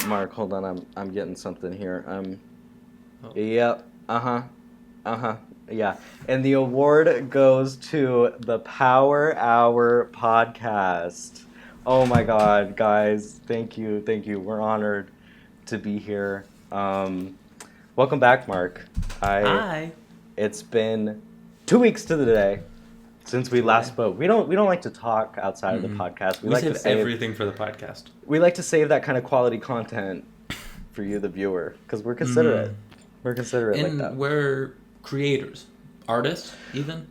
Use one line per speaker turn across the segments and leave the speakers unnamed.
Mark, hold on. I'm getting something here.
Oh.
Yep. Yeah. And the award goes to the Power Hour podcast. Oh my God, guys. Thank you. We're honored to be here. Welcome back, Mark.
Hi.
It's been 2 weeks to the day since we last spoke. We don't like to talk outside of the podcast.
We save everything for the podcast.
We like to save that kind of quality content for you, the viewer, because we're considerate. We're considerate like that.
And we're creators, artists, even.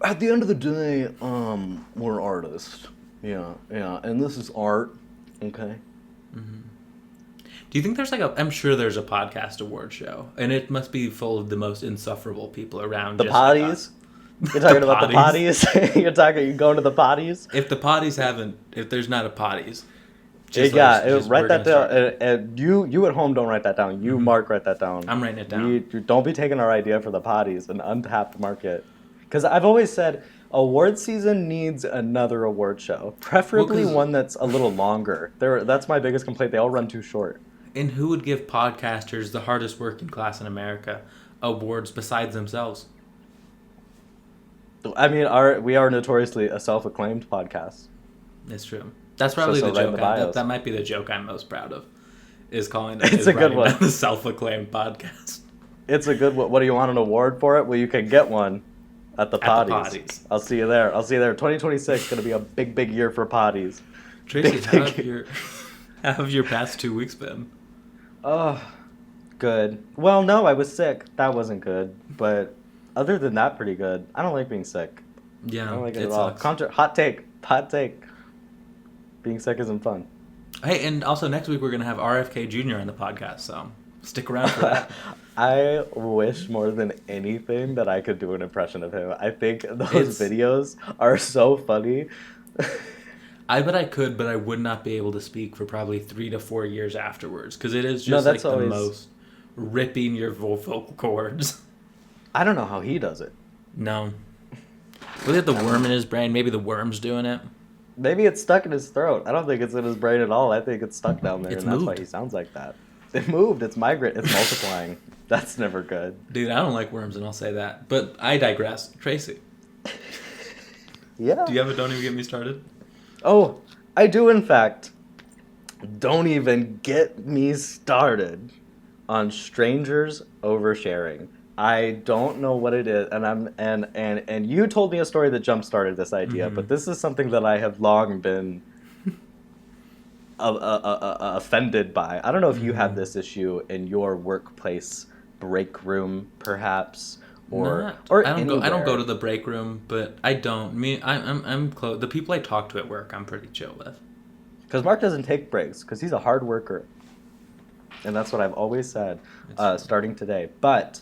At the end of the day, we're artists. Yeah, and this is art. Okay.
Do you think there's I'm sure there's a podcast award show, and it must be full of the most insufferable people around.
The potties? You're talking about the potties? You're going to the potties?
If the potties if there's not a potties.
Write that down. And you at home don't write that down. You, Mark, write that down.
I'm writing it down.
You don't be taking our idea for the potties, an untapped market. Because I've always said award season needs another award show, preferably one that's a little longer. That's my biggest complaint. They all run too short.
And who would give podcasters, the hardest working class in America, awards besides themselves?
I mean, we are notoriously a self-acclaimed podcast.
It's true. That's probably the joke. That might be the joke I'm most proud of, is calling it.
It's a good one.
The self-acclaimed podcast.
It's a good one. What do you want, an award for it? Well, you can get one at the potties. I'll see you there. 2026 is going to be a big year for potties.
Tracy, how have your past 2 weeks been?
Oh, good. Well, no, I was sick. That wasn't good. But other than that, pretty good. I don't like being sick.
Yeah,
I don't like it at all. Hot take. Being sick isn't fun.
Hey, and also next week we're going to have RFK Jr. on the podcast, so stick around for that.
I wish more than anything that I could do an impression of him. I think those videos are so funny.
I bet I could, but I would not be able to speak for probably 3 to 4 years afterwards, because it is just the most ripping your vocal cords.
I don't know how he does it.
No. Was it the worm in his brain? Maybe the worm's doing it.
Maybe it's stuck in his throat. I don't think it's in his brain at all. I think it's stuck down there,
It's
and
moved.
That's why he sounds like that. It moved. It's migrant. It's multiplying. That's never good.
Dude, I don't like worms, and I'll say that. But I digress. Tracy.
Yeah.
Do you have a Don't Even Get Me Started?
Oh, I do, in fact. Don't even get me started on strangers oversharing. I don't know what it is, and you told me a story that jump-started this idea, but this is something that I have long been offended by. I don't know if you have this issue in your workplace break room, perhaps, or
I don't go to the break room, but I don't. I'm close. The people I talk to at work, I'm pretty chill with.
Because Mark doesn't take breaks, because he's a hard worker, and that's what I've always said, starting today. But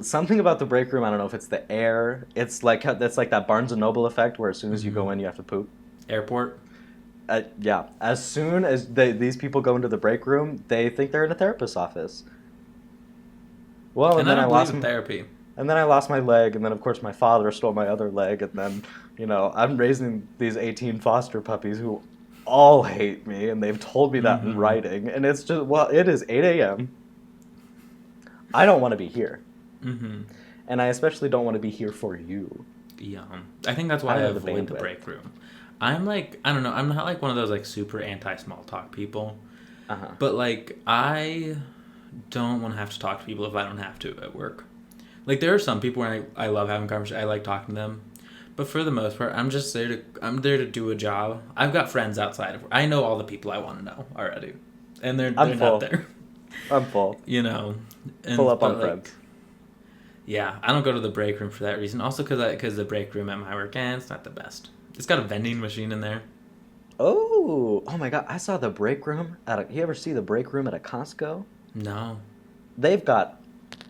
something about the break room, I don't know if it's the air. It's like that Barnes & Noble effect where as soon as you go in, you have to poop.
Airport?
Yeah. As soon as these people go into the break room, they think they're in a therapist's office. Well, and then I lost
therapy.
And then I lost my leg, and then, of course, my father stole my other leg, and then, I'm raising these 18 foster puppies who all hate me, and they've told me that in writing, and it's just, it is 8 a.m. I don't want to be here. And I especially don't want to be here for you.
Yeah. I think that's why I avoid the break room. I'm I don't know, I'm not one of those super anti-small talk people. But I don't want to have to talk to people if I don't have to at work. There are some people where I love having conversations, I like talking to them. But for the most part, I'm there to do a job. I've got friends outside of work. I know all the people I want to know already. And they're not there.
I'm full.
Full
up on friends.
Yeah, I don't go to the break room for that reason. Also because the break room at my work, it's not the best. It's got a vending machine in there.
Oh my God! I saw the break room you ever see the break room at a Costco?
No.
They've got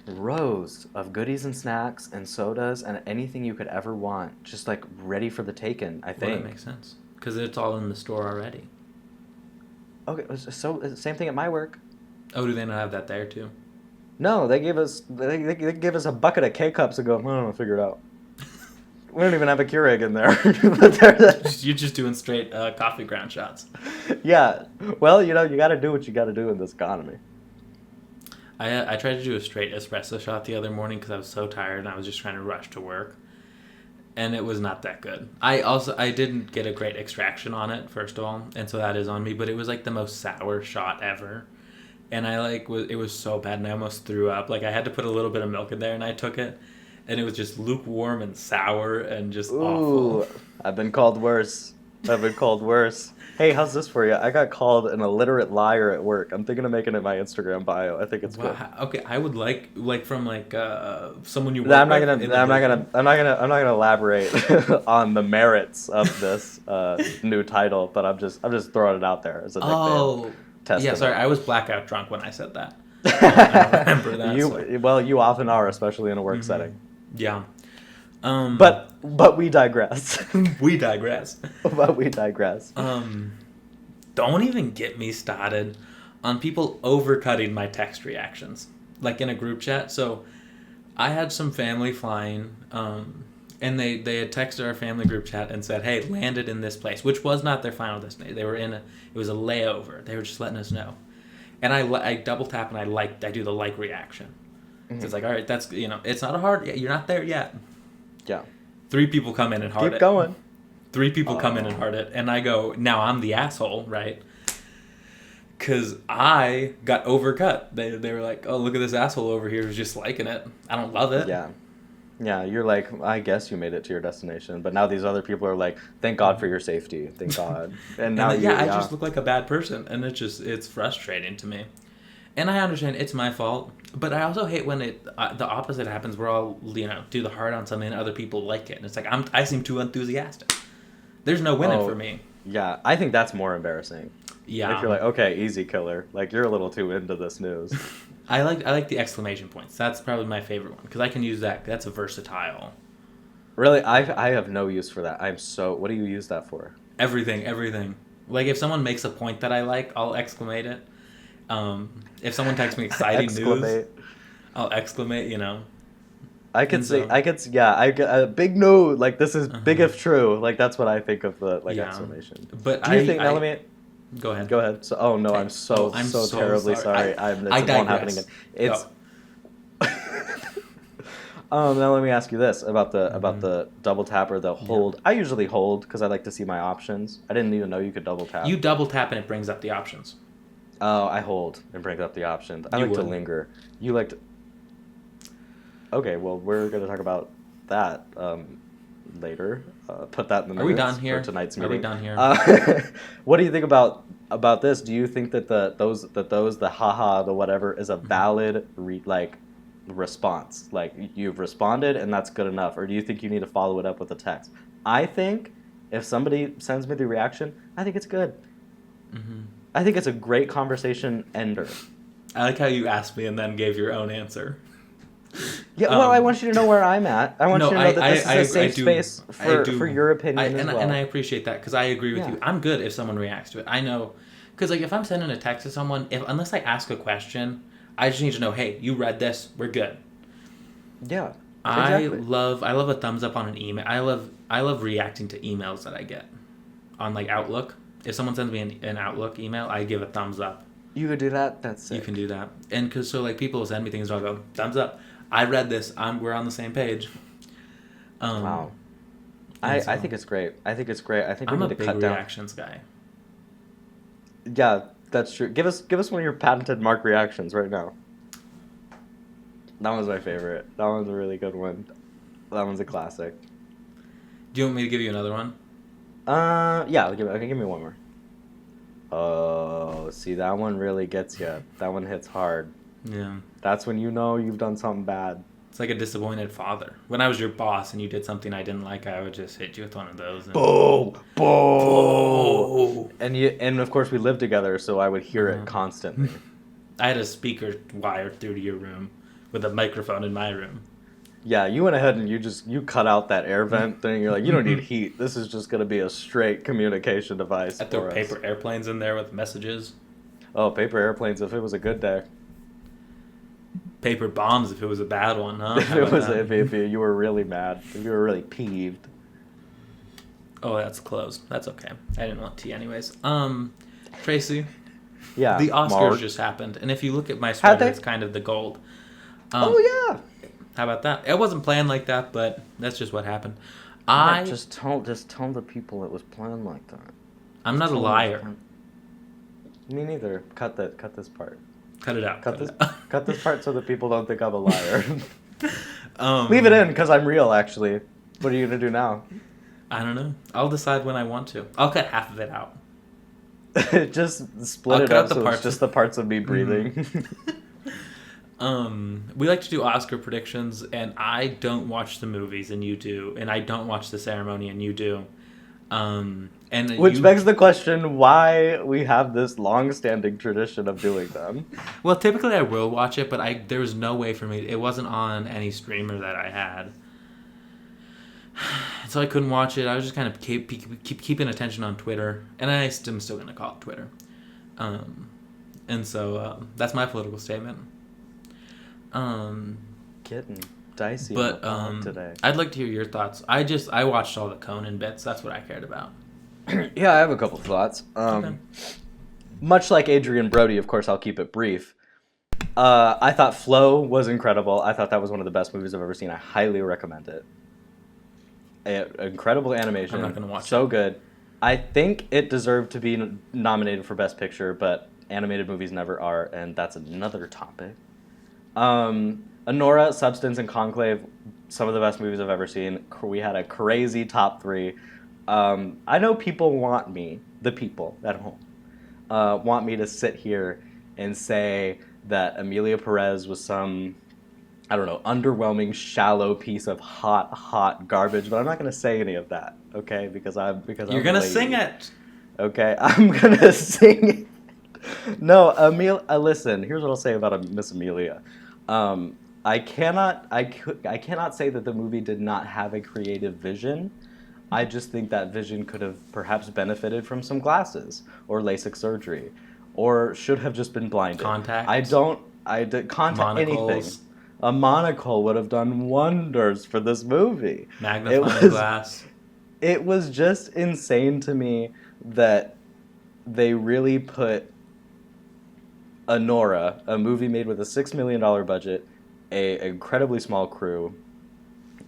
rows of goodies and snacks and sodas and anything you could ever want, just ready for the taken. I think.
Well, that makes sense because it's all in the store already.
Okay, so same thing at my work.
Oh, do they not have that there too?
No, they gave us a bucket of K-Cups and go, I don't know, figure it out. We don't even have a Keurig in there.
You're just doing straight coffee ground shots.
Yeah. Well, you got to do what you got to do in this economy.
I tried to do a straight espresso shot the other morning because I was so tired and I was just trying to rush to work. And it was not that good. I didn't get a great extraction on it, first of all, and so that is on me. But it was like the most sour shot ever, and it was so bad, and I almost threw up. Like I had to put a little bit of milk in there, and I took it, and it was just lukewarm and sour and just awful.
I've been called worse. Hey, how's this for you? I got called an illiterate liar at work. I'm thinking of making it my Instagram bio. I think it's good.
Okay, I would like from someone you work
I'm not gonna elaborate on the merits of this new title, but I'm just throwing it out there as a nickname.
Yeah, sorry, I was blackout drunk when I said that. I don't remember that.
Well, you often are, especially in a work setting.
Yeah.
But we digress.
We digress.
But we digress.
Don't even get me started on people overcutting my text reactions, like in a group chat. So I had some family flying, and they had texted our family group chat and said, "Hey, landed in this place," which was not their final destination. They were it was a layover. They were just letting us know, and I double tap and I do the like reaction. Mm-hmm. So it's like, all right, that's it's not a hard. You're not there yet.
Yeah.
3 people come in and heart it.
Keep going.
3 people come in and heart it, and I go, now I'm the asshole, right? Because I got overcut. They were like, oh, look at this asshole over here who's just liking it. I don't love it.
Yeah. Yeah, you're like, I guess you made it to your destination, but now these other people are like, thank God for your safety. Thank God. And now
I just look like a bad person, and it's frustrating to me. And I understand it's my fault, but I also hate when the opposite happens, where I'll do the hard on something and other people like it, and it's like I seem too enthusiastic. There's no winning for me.
Yeah, I think that's more embarrassing.
Yeah,
if you're like, okay, easy killer, like you're a little too into this news.
I like the exclamation points. That's probably my favorite one because I can use that. That's a versatile.
Really, I have no use for that. What do you use that for?
Everything. Like if someone makes a point that I like, I'll exclamate it. If someone texts me exciting news, I'll exclamate,
I could big no, like this is big if true, like that's what I think of the exclamation.
But
do you think? Now let me.
Go ahead.
Go ahead. So, okay. I'm so terribly sorry. This won't happen again. It's. Now let me ask you this about the double tap or the hold. Yeah. I usually hold because I like to see my options. I didn't even know you could double tap.
You double tap and it brings up the options.
Oh, I hold and bring up the options. I like to linger. You like to... Okay, well, we're going to talk about that later. Put that in the minutes.
Are we done here?
For tonight's meeting.
Are we done here?
What do you think about this? Do you think that the haha, the whatever, is a valid response? Like, you've responded and that's good enough? Or do you think you need to follow it up with a text? I think if somebody sends me the reaction, I think it's good. Mm-hmm. I think it's a great conversation ender.
I like how you asked me and then gave your own answer.
Yeah, well, I want you to know where I'm at. I want you to know that this is a safe space for your opinion as well.
And I appreciate that because I agree with you. I'm good if someone reacts to it. I know, because if I'm sending a text to someone, unless I ask a question, I just need to know, hey, you read this, we're good.
Yeah,
exactly. I love a thumbs up on an email. I love reacting to emails that I get on Outlook. If someone sends me an Outlook email, I give a thumbs up.
You could do that? That's sick.
You can do that. And because people will send me things and I'll go, thumbs up. I read this. We're on the same page.
Wow. I think it's great. I think we need to cut down.
I'm a big reactions guy.
Yeah, that's true. Give us one of your patented Mark reactions right now. That one's my favorite. That one's a really good one. That one's a classic.
Do you want me to give you another one?
Yeah, give me one more. Oh, see, that one really gets you. That one hits hard.
Yeah.
That's when you know you've done something bad.
It's like a disappointed father. When I was your boss and you did something I didn't like, I would just hit you with one of those. And...
Boo! Boo! And of course we lived together, so I would hear it constantly.
I had a speaker wired through to your room with a microphone in my room.
Yeah, you went ahead and you cut out that air vent thing. You're like, you don't need heat. This is just going to be a straight communication device.
I threw paper airplanes in there with messages.
Oh, paper airplanes if it was a good day.
paper bombs if it was a bad one, huh?
If you were really mad, if you were really peeved.
Oh, that's closed. That's okay. I didn't want tea anyways. Tracy.
Yeah.
The Oscars just happened, and if you look at my sweater, it's kind of the gold.
Oh yeah.
How about that? It wasn't planned like that, but that's just what happened.
Just tell the people it was planned like that.
I'm not a liar.
Me neither. Cut this part.
Cut it out.
Cut this part so that people don't think I'm a liar. Leave it in because I'm real. Actually, what are you gonna do now?
I don't know. I'll decide when I want to. I'll cut half of it out.
Just split it up so it's just the parts of me breathing.
We like to do Oscar predictions, and I don't watch the movies, and you do, and I don't watch the ceremony, and you do. Which
begs the question why we have this long-standing tradition of doing them.
Well, typically I will watch it, but there was no way for me. It wasn't on any streamer that I had. So I couldn't watch it. I was just kind of keep keeping attention on Twitter, and I'm still going to call it Twitter. And so that's my political statement.
Getting dicey today.
I'd like to hear your thoughts. I watched all the Conan bits. That's what I cared about.
Yeah, I have a couple thoughts. Okay. Much like Adrian Brody, of course, I'll keep it brief. I thought Flow was incredible. I thought that was one of the best movies I've ever seen. I highly recommend it. Incredible animation.
I'm not going to watch it.
So good. I think it deserved to be nominated for Best Picture, but animated movies never are, and that's another topic. Anora, Substance, and Conclave, some of the best movies I've ever seen. We had a crazy top 3. I know people want me, the people at home, want me to sit here and say that Emilia Perez was some, I don't know, underwhelming, shallow piece of hot garbage, but I'm not going to say any of that, okay? Because
you're going to sing it.
Okay, I'm going to sing it. No, listen, here's what I'll say about Miss Amelia. I cannot say that the movie did not have a creative vision. I just think that vision could have perhaps benefited from some glasses or LASIK surgery, or should have just been blinded.
Contacts.
Anything. A monocle would have done wonders for this movie.
Magnifying glass.
It was just insane to me that they really put Anora, a movie made with a $6 million budget, an incredibly small crew.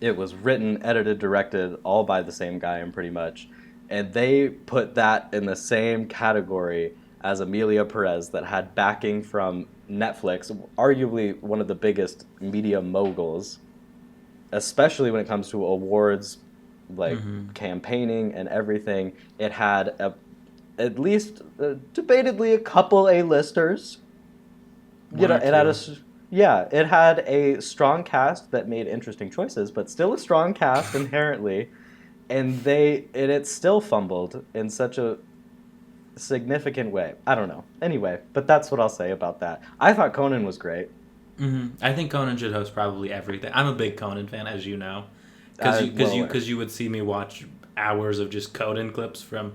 It was written, edited, directed, all by the same guy, and pretty much. And they put that in the same category as Emilia Perez that had backing from Netflix, arguably one of the biggest media moguls, especially when it comes to awards, like campaigning and everything. It had at least debatedly a couple A-listers. It had a strong cast that made interesting choices, but still a strong cast inherently, and it still fumbled in such a significant way. I don't know. Anyway, but that's what I'll say about that. I thought Conan was great.
I think Conan should host probably everything. I'm a big Conan fan, as you know, because you would see me watch hours of just Conan clips from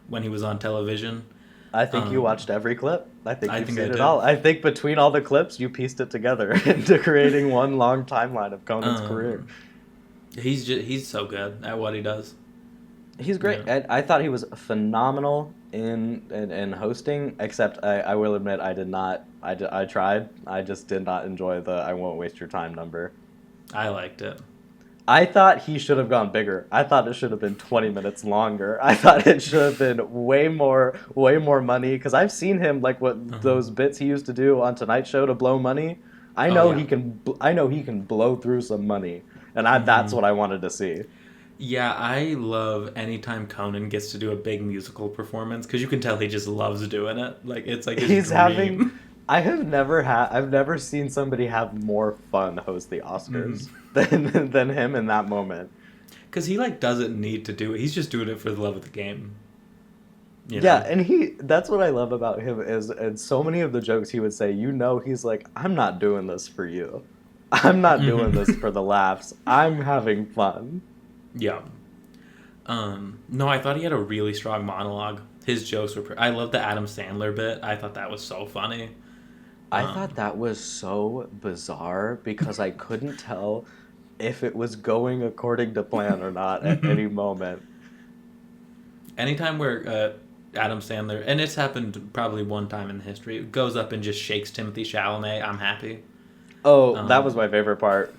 when he was on television.
I think you watched every clip. I think you've seen it all. I think between all the clips, you pieced it together into creating one long timeline of Conan's career.
He's so good at what he does.
He's great. Yeah. I thought he was phenomenal in hosting, except I will admit I did not. I tried. I just did not enjoy the "I won't waste your time" number.
I liked it.
I thought he should have gone bigger. I thought it should have been 20 minutes longer. I thought it should have been way more money, because I've seen him, like, those bits he used to do on Tonight Show to blow money. I know he can blow through some money, and that's what I wanted to see.
Yeah, I love anytime Conan gets to do a big musical performance, because you can tell he just loves doing it. Like, it's like his dream.
I've never seen somebody have more fun host the Oscars than him in that moment.
Because he doesn't need to do it. He's just doing it for the love of the game.
You know? Yeah, and that's what I love about him is, and so many of the jokes he would say, he's like, I'm not doing this for you. I'm not doing this for the laughs. I'm having fun.
Yeah. No, I thought he had a really strong monologue. His jokes were... I love the Adam Sandler bit. I thought that was so funny.
I thought that was so bizarre because I couldn't tell if it was going according to plan or not at any moment.
Anytime where Adam Sandler, and it's happened probably one time in history, goes up and just shakes Timothy Chalamet, I'm happy.
Oh, that was my favorite part.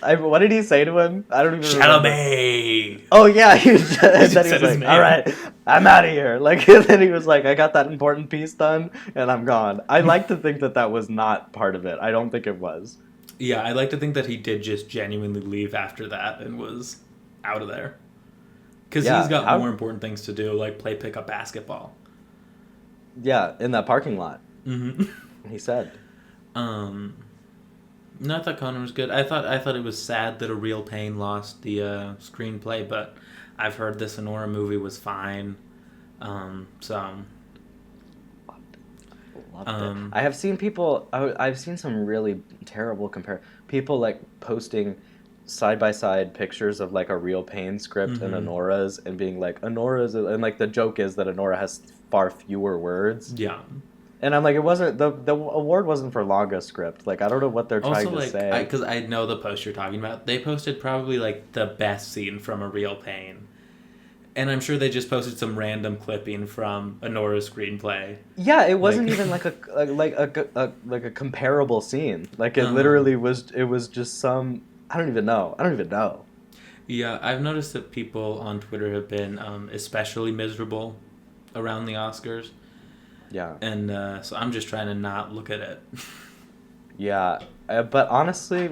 What did he say to him? I don't even
Chalamet!
Remember. Oh, yeah. He was like, all right, I'm out of here. Like, and then he was like, I got that important piece done, and I'm gone. I like to think that was not part of it. I don't think it was.
Yeah, I like to think that he did just genuinely leave after that and was out of there. Because he's got more important things to do, like play pickup basketball.
Yeah, in that parking lot.
Mm-hmm.
He said.
No, I thought Conan was good. I thought it was sad that A Real Pain lost the screenplay, but I've heard the Sonora movie was fine. So.
Loved it. I have seen people. I've seen some really terrible people like posting side by side pictures of like a Real Pain script and Honora's and being like Honora's, and like the joke is that Honora has far fewer words.
Yeah.
And I'm like, it wasn't the award wasn't for longest script. Like, I don't know what they're trying to say.
Because I know the post you're talking about. They posted probably like the best scene from A Real Pain, and I'm sure they just posted some random clipping from Honora's screenplay. Yeah,
it wasn't even like a comparable scene. Like it literally was. It was just some. I don't even know.
Yeah, I've noticed that people on Twitter have been especially miserable around the Oscars.
Yeah.
And so I'm just trying to not look at it.
Yeah. But honestly,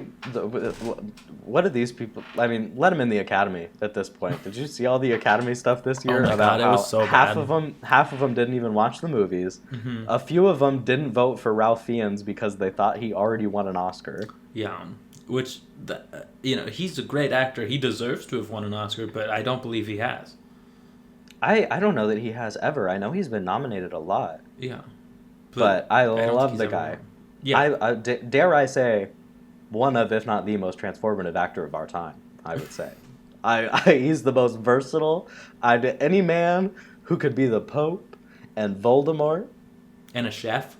what did these people... I mean, let them in the Academy at this point. Did you see all the Academy stuff this year?
Oh my God, it was so
half
bad.
Half of them didn't even watch the movies. Mm-hmm. A few of them didn't vote for Ralph Fiennes because they thought he already won an Oscar.
Yeah. Which, he's a great actor. He deserves to have won an Oscar, but I don't believe he has.
I don't know that he has ever. I know he's been nominated a lot.
Yeah.
But I love the guy. Yeah. Dare I say, one of, if not the most transformative actor of our time, I would say. He's the most versatile. Any man who could be the Pope and Voldemort.
And a chef.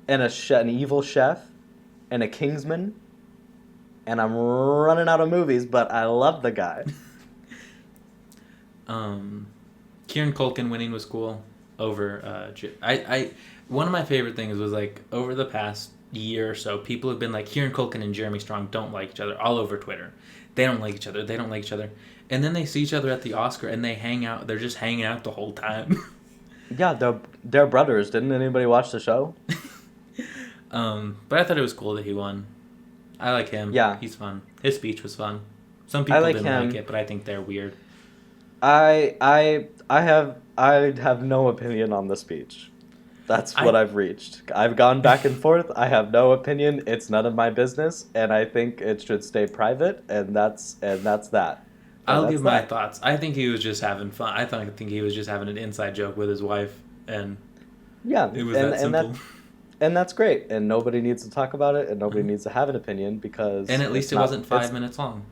And an evil chef. And a Kingsman. And I'm running out of movies, but I love the guy.
Kieran Culkin winning was cool over one of my favorite things was like over the past year or so people have been like Kieran Culkin and Jeremy Strong don't like each other all over Twitter. They don't like each other. And then they see each other at the Oscar and they hang out. They're just hanging out the whole time.
Yeah, they're brothers. Didn't anybody watch the show?
But I thought it was cool that he won. I like him.
Yeah.
He's fun. His speech was fun. Some people didn't like it, but I think they're weird.
I have no opinion on the speech. That's what I've reached. I've gone back and forth. I have no opinion. It's none of my business, and I think it should stay private. And that's that.
I'll give my thoughts. I think he was just having fun. I think he was just having an inside joke with his wife, and
yeah,
it was that simple.
And that's great. And nobody needs to talk about it, and nobody needs to have an opinion because.
And at least it wasn't 5 minutes long.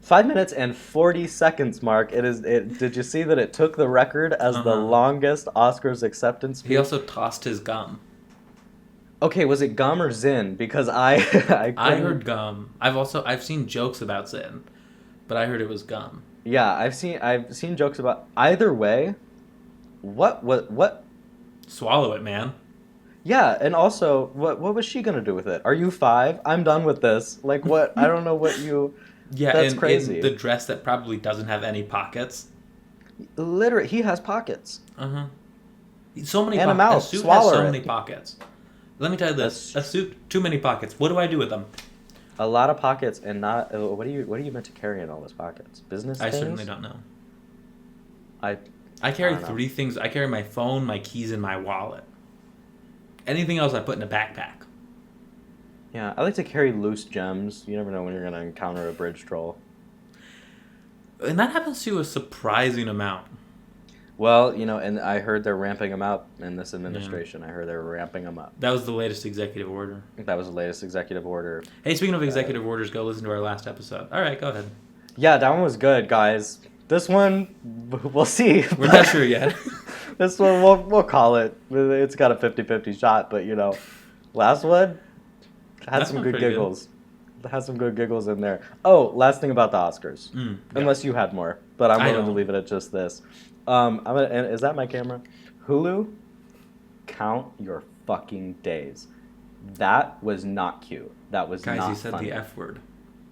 5 minutes and 40 seconds, Mark. Did you see that it took the record as the longest Oscars acceptance speech?
He also tossed his gum.
Okay, was it gum or Zin? Because I
heard gum. I've seen jokes about Zin, but I heard it was gum.
Yeah, I've seen jokes about either way. What?
Swallow it, man.
Yeah, and also, what was she gonna do with it? Are you 5? I'm done with this. Like, what? I don't know what you.
Yeah,
that's crazy.
In the dress that probably doesn't have any pockets.
Literally, he has pockets.
So many
and
pockets.
A suit has so
many pockets. Let me tell you this: a suit, too many pockets. What do I do with them?
A lot of pockets, and not. What are you meant to carry in all those pockets? Business things?
I certainly don't know.
I
carry 3 things. I carry my phone, my keys, and my wallet. Anything else I put in a backpack.
Yeah, I like to carry loose gems. You never know when you're going to encounter a bridge troll.
And that happens to a surprising amount.
Well, and I heard they're ramping them up in this administration. Yeah. I heard they're ramping them up.
That was the latest executive order.
That was the latest executive order.
Hey, speaking of executive orders, go listen to our last episode. All right, go ahead.
Yeah, that one was good, guys. This one, we'll see.
We're not sure yet.
This one, we'll call it. It's got a 50-50 shot, but, Last one had
That's
some
not
good
pretty
giggles. Had some good giggles in there. Oh, last thing about the Oscars.
Yeah.
Unless you had more, but I'm
I
willing to
don't.
leave it at just this. And is that my camera? Hulu, count your fucking days. That was not cute. That was
Guys,
not
you said
funny.
the F word.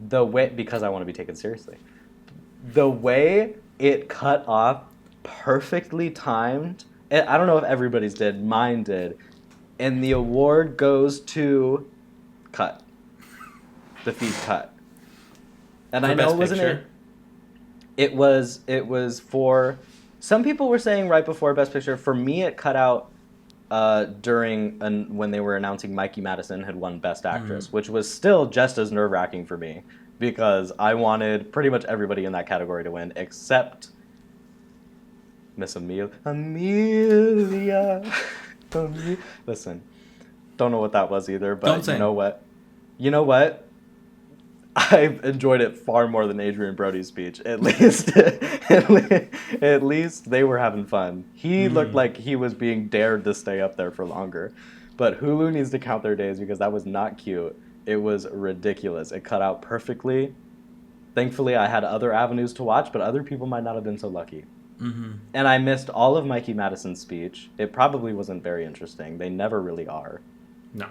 The way, because I want to be taken seriously. The way it cut off, perfectly timed. I don't know if everybody's did. Mine did. And the award goes to cut. The feed cut. And
For
I know
Best
it wasn't
Picture?
it. It was for. Some people were saying right before Best Picture. For me, it cut out when they were announcing Mikey Madison had won Best Actress, which was still just as nerve-wracking for me because I wanted pretty much everybody in that category to win except Miss Amelia. Listen, don't know what that was either, but you know what? You know what? I've enjoyed it far more than Adrian Brody's speech. At least they were having fun. He looked like he was being dared to stay up there for longer. But Hulu needs to count their days because that was not cute. It was ridiculous. It cut out perfectly. Thankfully, I had other avenues to watch, but other people might not have been so lucky.
Mm-hmm.
And I missed all of Mikey Madison's speech. It probably wasn't very interesting. They never really are.
No.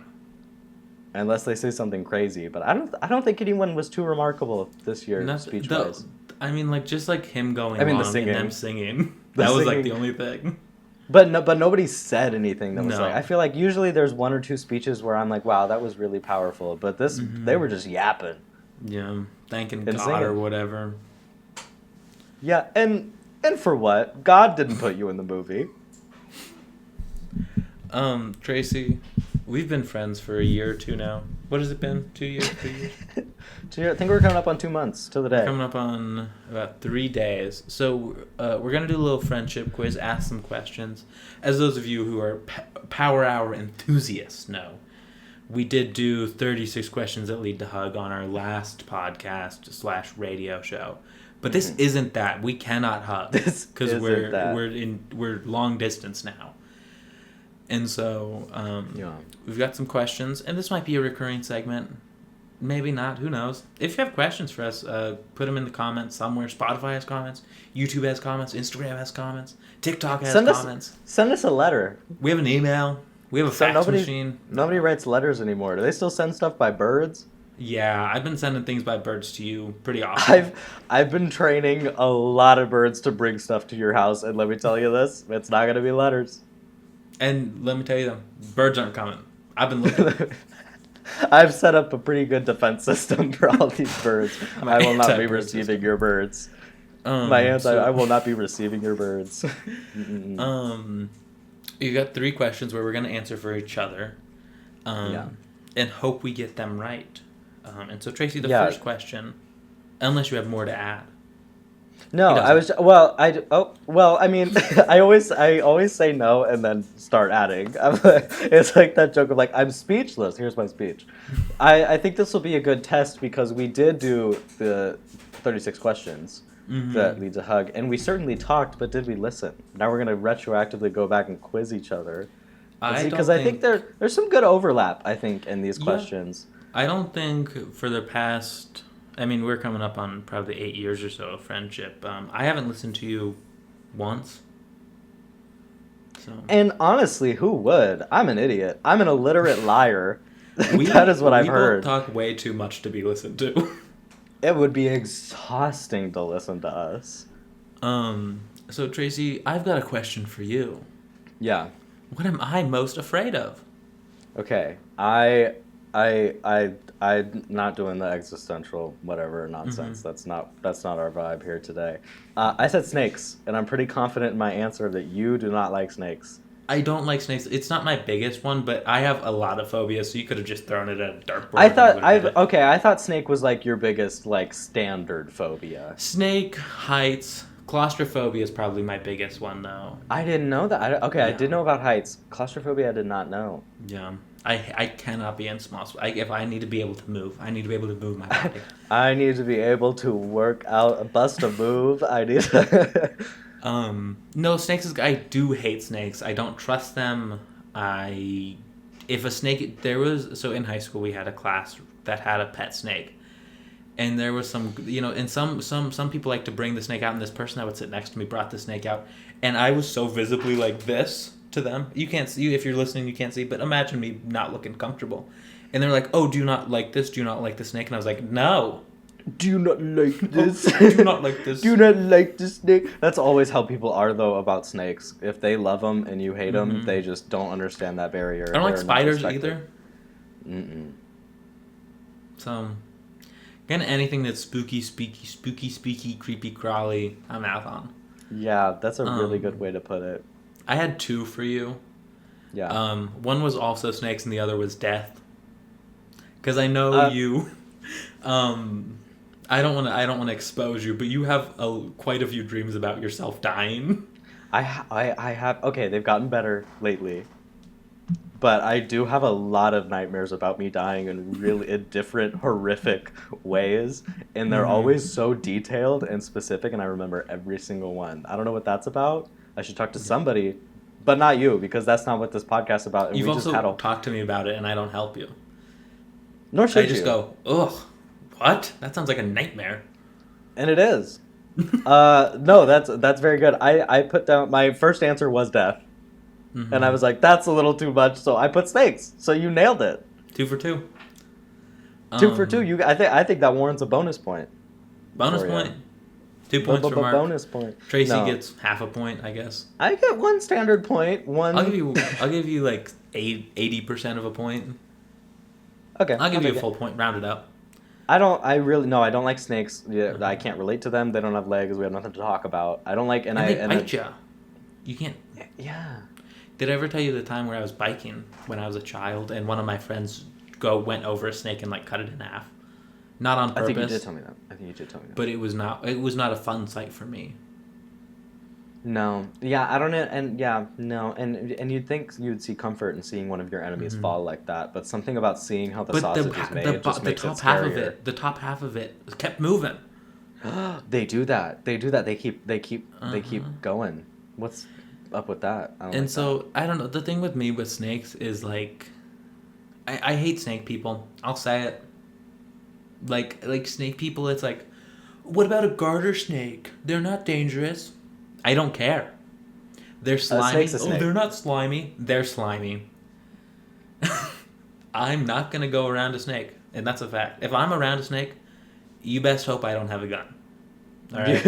Unless they say something crazy, but I don't think anyone was too remarkable this year speech-wise.
I mean, like just like him going
the
long
singing.
and them singing. That was like the only thing.
But nobody said anything that was
No.
like. I feel like usually there's one or two speeches where I'm like, wow, that was really powerful. But this, they were just yapping.
Yeah, thanking
And
God
singing.
or whatever.
Yeah, and for what? God didn't put you in the movie.
Tracy, we've been friends for a year or two now. What has it been? 2 years? 3 years?
2 years. I think we're coming up on 2 months to the day.
Coming up on about 3 days. So we're going to do a little friendship quiz, ask some questions. As those of you who are Power Hour enthusiasts know, we did do 36 questions that lead to hug on our last podcast / radio show. But this isn't that. We cannot hug because we're long distance now. And so we've got some questions, and this might be a recurring segment. Maybe not. Who knows? If you have questions for us, put them in the comments somewhere. Spotify has comments. YouTube has comments. Instagram has comments. TikTok has comments.
Send us a letter.
We have an email. We have a fax machine.
Nobody writes letters anymore. Do they still send stuff by birds?
Yeah, I've been sending things by birds to you pretty often.
I've been training a lot of birds to bring stuff to your house, and let me tell you this, it's not going to be letters.
And let me tell you, birds aren't coming. I've been looking.
I've set up a pretty good defense system for all these birds. I will not be receiving your birds. I will not be receiving your birds.
You got 3 questions where we're going to answer for each other. And hope we get them right. And so, Tracy, the first question, unless you have more to add.
No, I mean, I always say no and then start adding. It's like that joke of like, I'm speechless. Here's my speech. I think this will be a good test because we did do the 36 questions that lead to hug, and we certainly talked, but did we listen? Now we're going to retroactively go back and quiz each other. Because I think there's some good overlap, I think, in these questions.
I don't think for the past... I mean, we're coming up on probably 8 years or so of friendship. I haven't listened to you once. So.
And honestly, who would? I'm an idiot. I'm an illiterate liar. That is what I've heard.
We both talk way too much to be listened to.
It would be exhausting to listen to us.
So, Tracy, I've got a question for you.
Yeah.
What am I most afraid of?
Okay. I'm not doing the existential whatever nonsense. That's not our vibe here today. I said snakes, and I'm pretty confident in my answer that you do not like snakes.
I don't like snakes. It's not my biggest one, but I have a lot of phobias, so you could have just thrown it at a dartboard.
I thought snake was like your biggest like standard phobia.
Snake, heights, claustrophobia is probably my biggest one though.
I didn't know that. I did know about heights. Claustrophobia I did not know.
Yeah. I cannot be in small space. If I need to be able to move, I need to be able to move my body.
I need to be able to work out, bust a move. I need to...
No, snakes I do hate snakes. I don't trust them. I if a snake, so in high school we had a class that had a pet snake, and there was some, and some people like to bring the snake out, and this person that would sit next to me brought the snake out, and I was so visibly like this to them. You can't see, if you're listening, you can't see, but imagine me not looking comfortable. And they're like, oh, do you not like this? Do you not like the snake? And I was like, no.
Do you not like this?
Do you not like this?
Do you not like this snake? That's always how people are, though, about snakes. If they love them and you hate them, they just don't understand that barrier.
I don't like spiders either.
Mm-mm.
So, again, anything that's spooky, creepy, crawly, I'm out on.
Yeah, that's a really good way to put it.
I had 2 for you.
Yeah.
One was also snakes, and the other was death. Because I know you. I don't want to expose you, but you have quite a few dreams about yourself dying.
I have. Okay, they've gotten better lately, but I do have a lot of nightmares about me dying in different horrific ways, and they're always so detailed and specific, and I remember every single one. I don't know what that's about. I should talk to somebody, but not you, because that's not what this podcast is about. And
You've also talked to me about it, and I don't help you.
Nor should
I just go, ugh. What? That sounds like a nightmare.
And it is. No, that's very good. I put down, my first answer was death. Mm-hmm. And I was like, that's a little too much, so I put snakes. So you nailed it.
2 for 2.
2 for 2. I think that warrants a bonus point.
Bonus point? 2 points for Mark.
Bonus point.
Tracy gets half a point, I guess.
I get 1 standard point. One.
I'll give you like 80% of a point.
Okay.
I'll give you a full point, round it up.
I don't like snakes. Yeah, I can't relate to them. They don't have legs. We have nothing to talk about. I don't like, and
they bite you. You can't.
Yeah.
Did I ever tell you the time where I was biking when I was a child, and one of my friends went over a snake and like cut it in half? Not on purpose.
I think you did tell me that.
But it was not a fun sight for me.
No. Yeah, I don't know. And yeah, no. And you'd think you'd see comfort in seeing one of your enemies fall like that, but something about seeing how the sausage is made just makes it scarier.
The top half of it kept moving.
They do that. They keep going. What's up with that? I
don't know. The thing with me with snakes is like, I hate snake people. I'll say it. Like snake people, it's like, what about a garter snake? They're not dangerous. I don't care. They're slimy. They're not slimy. They're slimy. I'm not going to go around a snake. And that's a fact. If I'm around a snake, you best hope I don't have a gun. All right?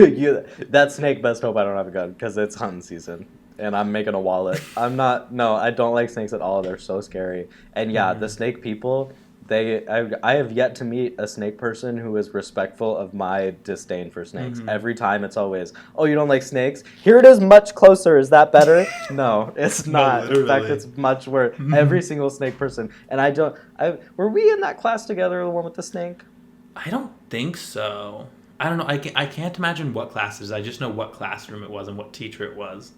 That snake best hope I don't have a gun, because it's hunting season. And I'm making a wallet. I don't like snakes at all. They're so scary. And yeah, the snake people... I have yet to meet a snake person who is respectful of my disdain for snakes. Every time it's always, oh, you don't like snakes? Here it is much closer. Is that better? No, it's not. In fact, it's much worse. Every single snake person. And were we in that class together, the one with the snake?
I don't think so. I don't know. I can't imagine what class it is. I just know what classroom it was and what teacher it was.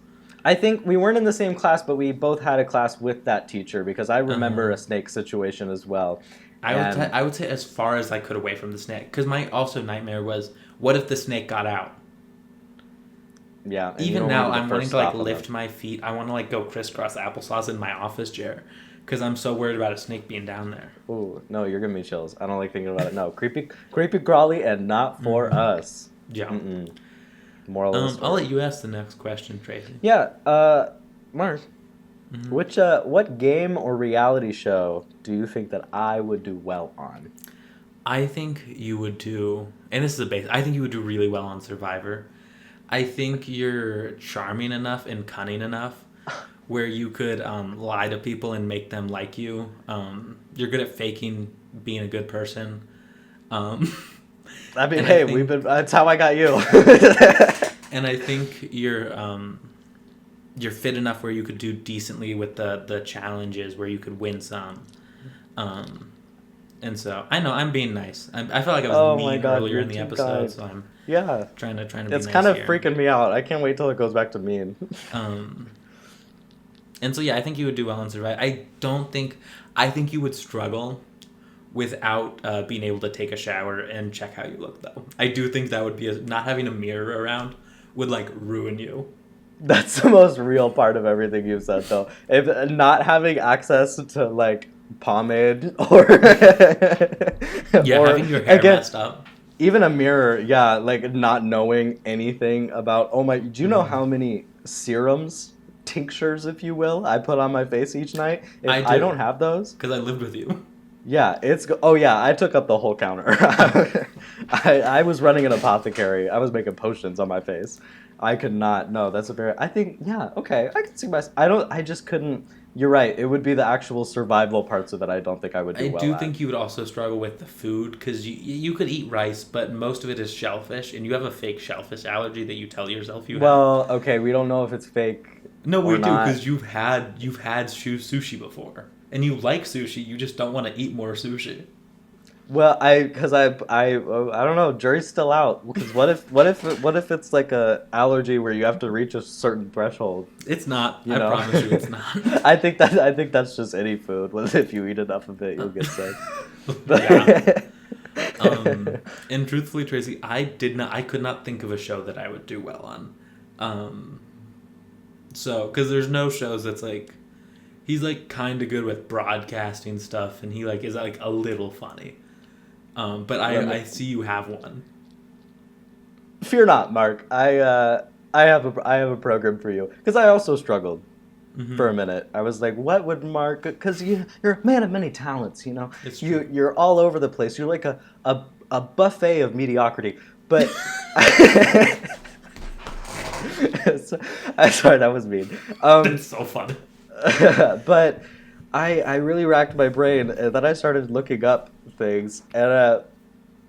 I think we weren't in the same class, but we both had a class with that teacher, because I remember a snake situation as well.
I would say as far as I could away from the snake, because my also nightmare was, what if the snake got out?
Yeah.
Even now, I'm wanting to like lift my feet. I want to like go crisscross applesauce in my office chair, because I'm so worried about a snake being down there.
Ooh, no, you're giving me chills. I don't like thinking about it. No, creepy crawly, and not for us.
Yeah.
Moral of the story.
I'll let you ask the next question, Tracy.
Yeah, Mark, what game or reality show do you think that I would do well on?
I think you would do, and this is a base, I think you would do really well on Survivor. I think you're charming enough and cunning enough where you could lie to people and make them like you. You're good at faking being a good person.
I mean, hey, that's how I got you.
And I think you're fit enough where you could do decently with the challenges, where you could win some. And so I know I'm being nice. I felt like I was mean earlier in the episode, kind. So I'm trying to be nice.
It's kind of freaking me out. I can't wait till it goes back to mean.
And so yeah, I think you would do well in Survivor. I think you would struggle without being able to take a shower and check how you look, though. I do think that would be not having a mirror around would like ruin you.
That's the most real part of everything you've said, though. If not having access to like pomade or or
having your hair
again,
messed up.
even a mirror, yeah, like not knowing anything about. Oh my! Do you know how many serums, tinctures, if you will, I put on my face each night? If I don't have those,
because I lived with you.
yeah, oh yeah, I took up the whole counter. I was running an apothecary. I was making potions on my face. I could not. No, that's a very. I think yeah. Okay, I can see my. I don't. I just couldn't. You're right. It would be the actual survival parts of it. I don't think I would do well.
I do think you would also struggle with the food because you could eat rice, but most of it is shellfish, and you have a fake shellfish allergy that you tell yourself you have.
Well, okay, we don't know if it's fake.
No, we do because you've had sushi before, and you like sushi. You just don't want to eat more sushi.
Well, I don't know. Jury's still out because what if it's like a allergy where you have to reach a certain threshold?
It's not. I promise you, it's not.
I think that's just any food. If you eat enough of it, you'll get sick.
Yeah. And truthfully, Tracy, I could not think of a show that I would do well on. So, because there's no shows that's like, he's like kind of good with broadcasting stuff, and he like is like a little funny. But I see you have one.
Fear not, Mark. I have a program for you because I also struggled for a minute. I was like, what would Mark? Because you're a man of many talents. You know, you're all over the place. You're like a buffet of mediocrity. But sorry, that was mean.
That's so fun.
But I really racked my brain, and then I started looking up things. And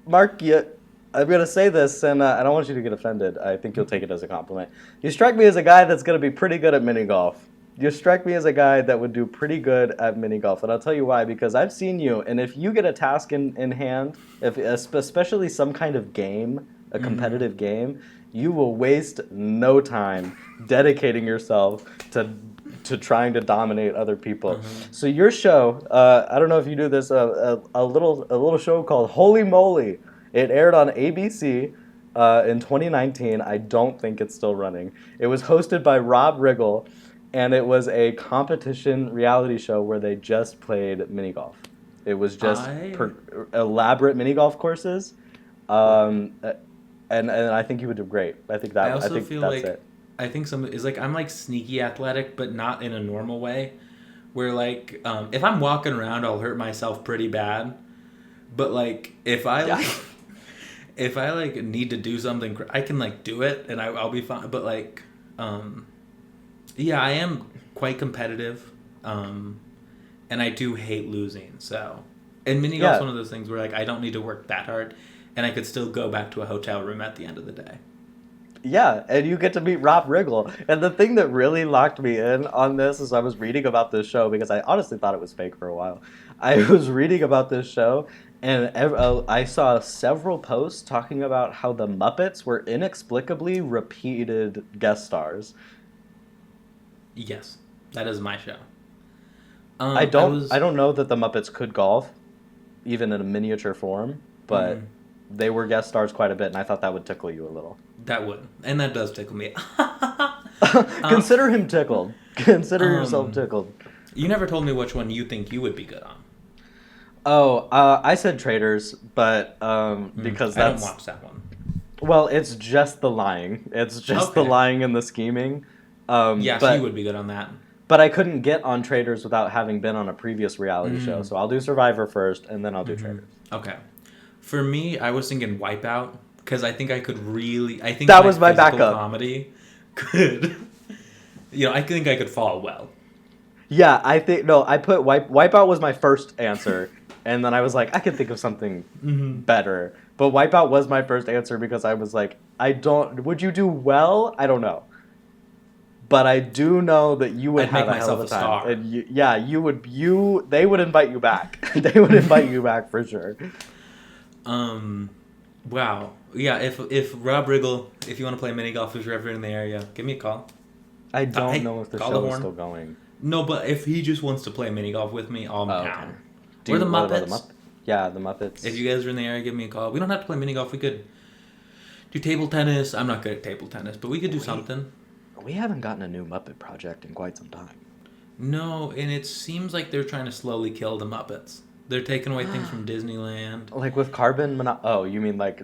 Mark, I'm gonna say this, and I don't want you to get offended. I think you'll take it as a compliment. You strike me as a guy that's gonna be pretty good at mini golf. You strike me as a guy that would do pretty good at mini golf, and I'll tell you why. Because I've seen you, and if you get a task in hand, especially some kind of game, a competitive game, you will waste no time dedicating yourself to trying to dominate other people. So your show, I don't know if you knew this, a little show called Holy Moly. It aired on ABC in 2019. I don't think it's still running. It was hosted by Rob Riggle, and it was a competition reality show where they just played mini golf. It was just elaborate mini golf courses, and I think you would do great. I think that's it.
I think I'm like sneaky athletic, but not in a normal way. Where like, if I'm walking around, I'll hurt myself pretty bad. But like, if I need to do something, I can like do it and I'll be fine. But like, yeah, I am quite competitive, and I do hate losing. So, and mini golf's one of those things where like I don't need to work that hard, and I could still go back to a hotel room at the end of the day.
Yeah, and you get to meet Rob Riggle. And the thing that really locked me in on this is I was reading about this show because I honestly thought it was fake for a while. I was reading about this show, and I saw several posts talking about how the Muppets were inexplicably repeated guest stars.
Yes, that is my show.
I don't know that the Muppets could golf, even in a miniature form, but they were guest stars quite a bit, and I thought that would tickle you a little.
That would, and that does tickle me.
Consider him tickled. Consider yourself tickled.
You never told me which one you think you would be good on.
Oh, I said Traitors, but because
I don't watch that one.
Well, it's just the lying. It's just the lying and the scheming.
So you would be good on that.
But I couldn't get on Traitors without having been on a previous reality show, so I'll do Survivor first, and then I'll do Traitors.
Okay. For me, I was thinking Wipeout, because I think I could really... I think
that was my backup.
Comedy could... I think I could fall well.
Yeah, I think... No, I put... Wipeout was my first answer, and then I was like, I could think of something better. But Wipeout was my first answer because I was like, would you do well? I don't know. But I do know that you would have a hell of a time.
Star.
And you would... They would invite you back. They would invite you back for sure.
Wow. Yeah, if Rob Riggle, if you want to play mini golf, if you're ever in the area, give me a call.
I don't know if the show is still going.
No, but if he just wants to play mini golf with me, I'm down. Or the
Muppets. The Muppets.
If you guys are in the area, give me a call. We don't have to play mini golf. We could do table tennis. I'm not good at table tennis, but we could do something.
We haven't gotten a new Muppet project in quite some time.
No, and it seems like they're trying to slowly kill the Muppets. They're taking away things from Disneyland.
Like with carbon oh, you mean like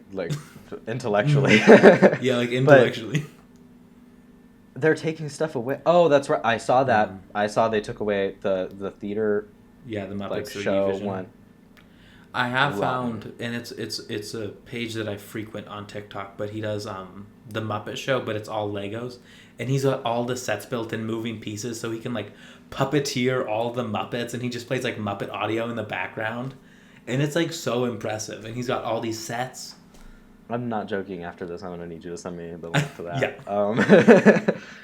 intellectually?
Yeah, like intellectually.
But they're taking stuff away. Oh, that's right. I saw that. I saw they took away the theater.
Yeah, the Muppets
like show one.
I have found, and it's a page that I frequent on TikTok, but he does the Muppet Show, but it's all Legos, and he's got all the sets built in moving pieces, so he can like puppeteer all the Muppets, and he just plays like Muppet audio in the background, and it's like so impressive, and he's got all these sets.
I'm not joking. After this, I'm gonna need you to send me the link to that.
Yeah.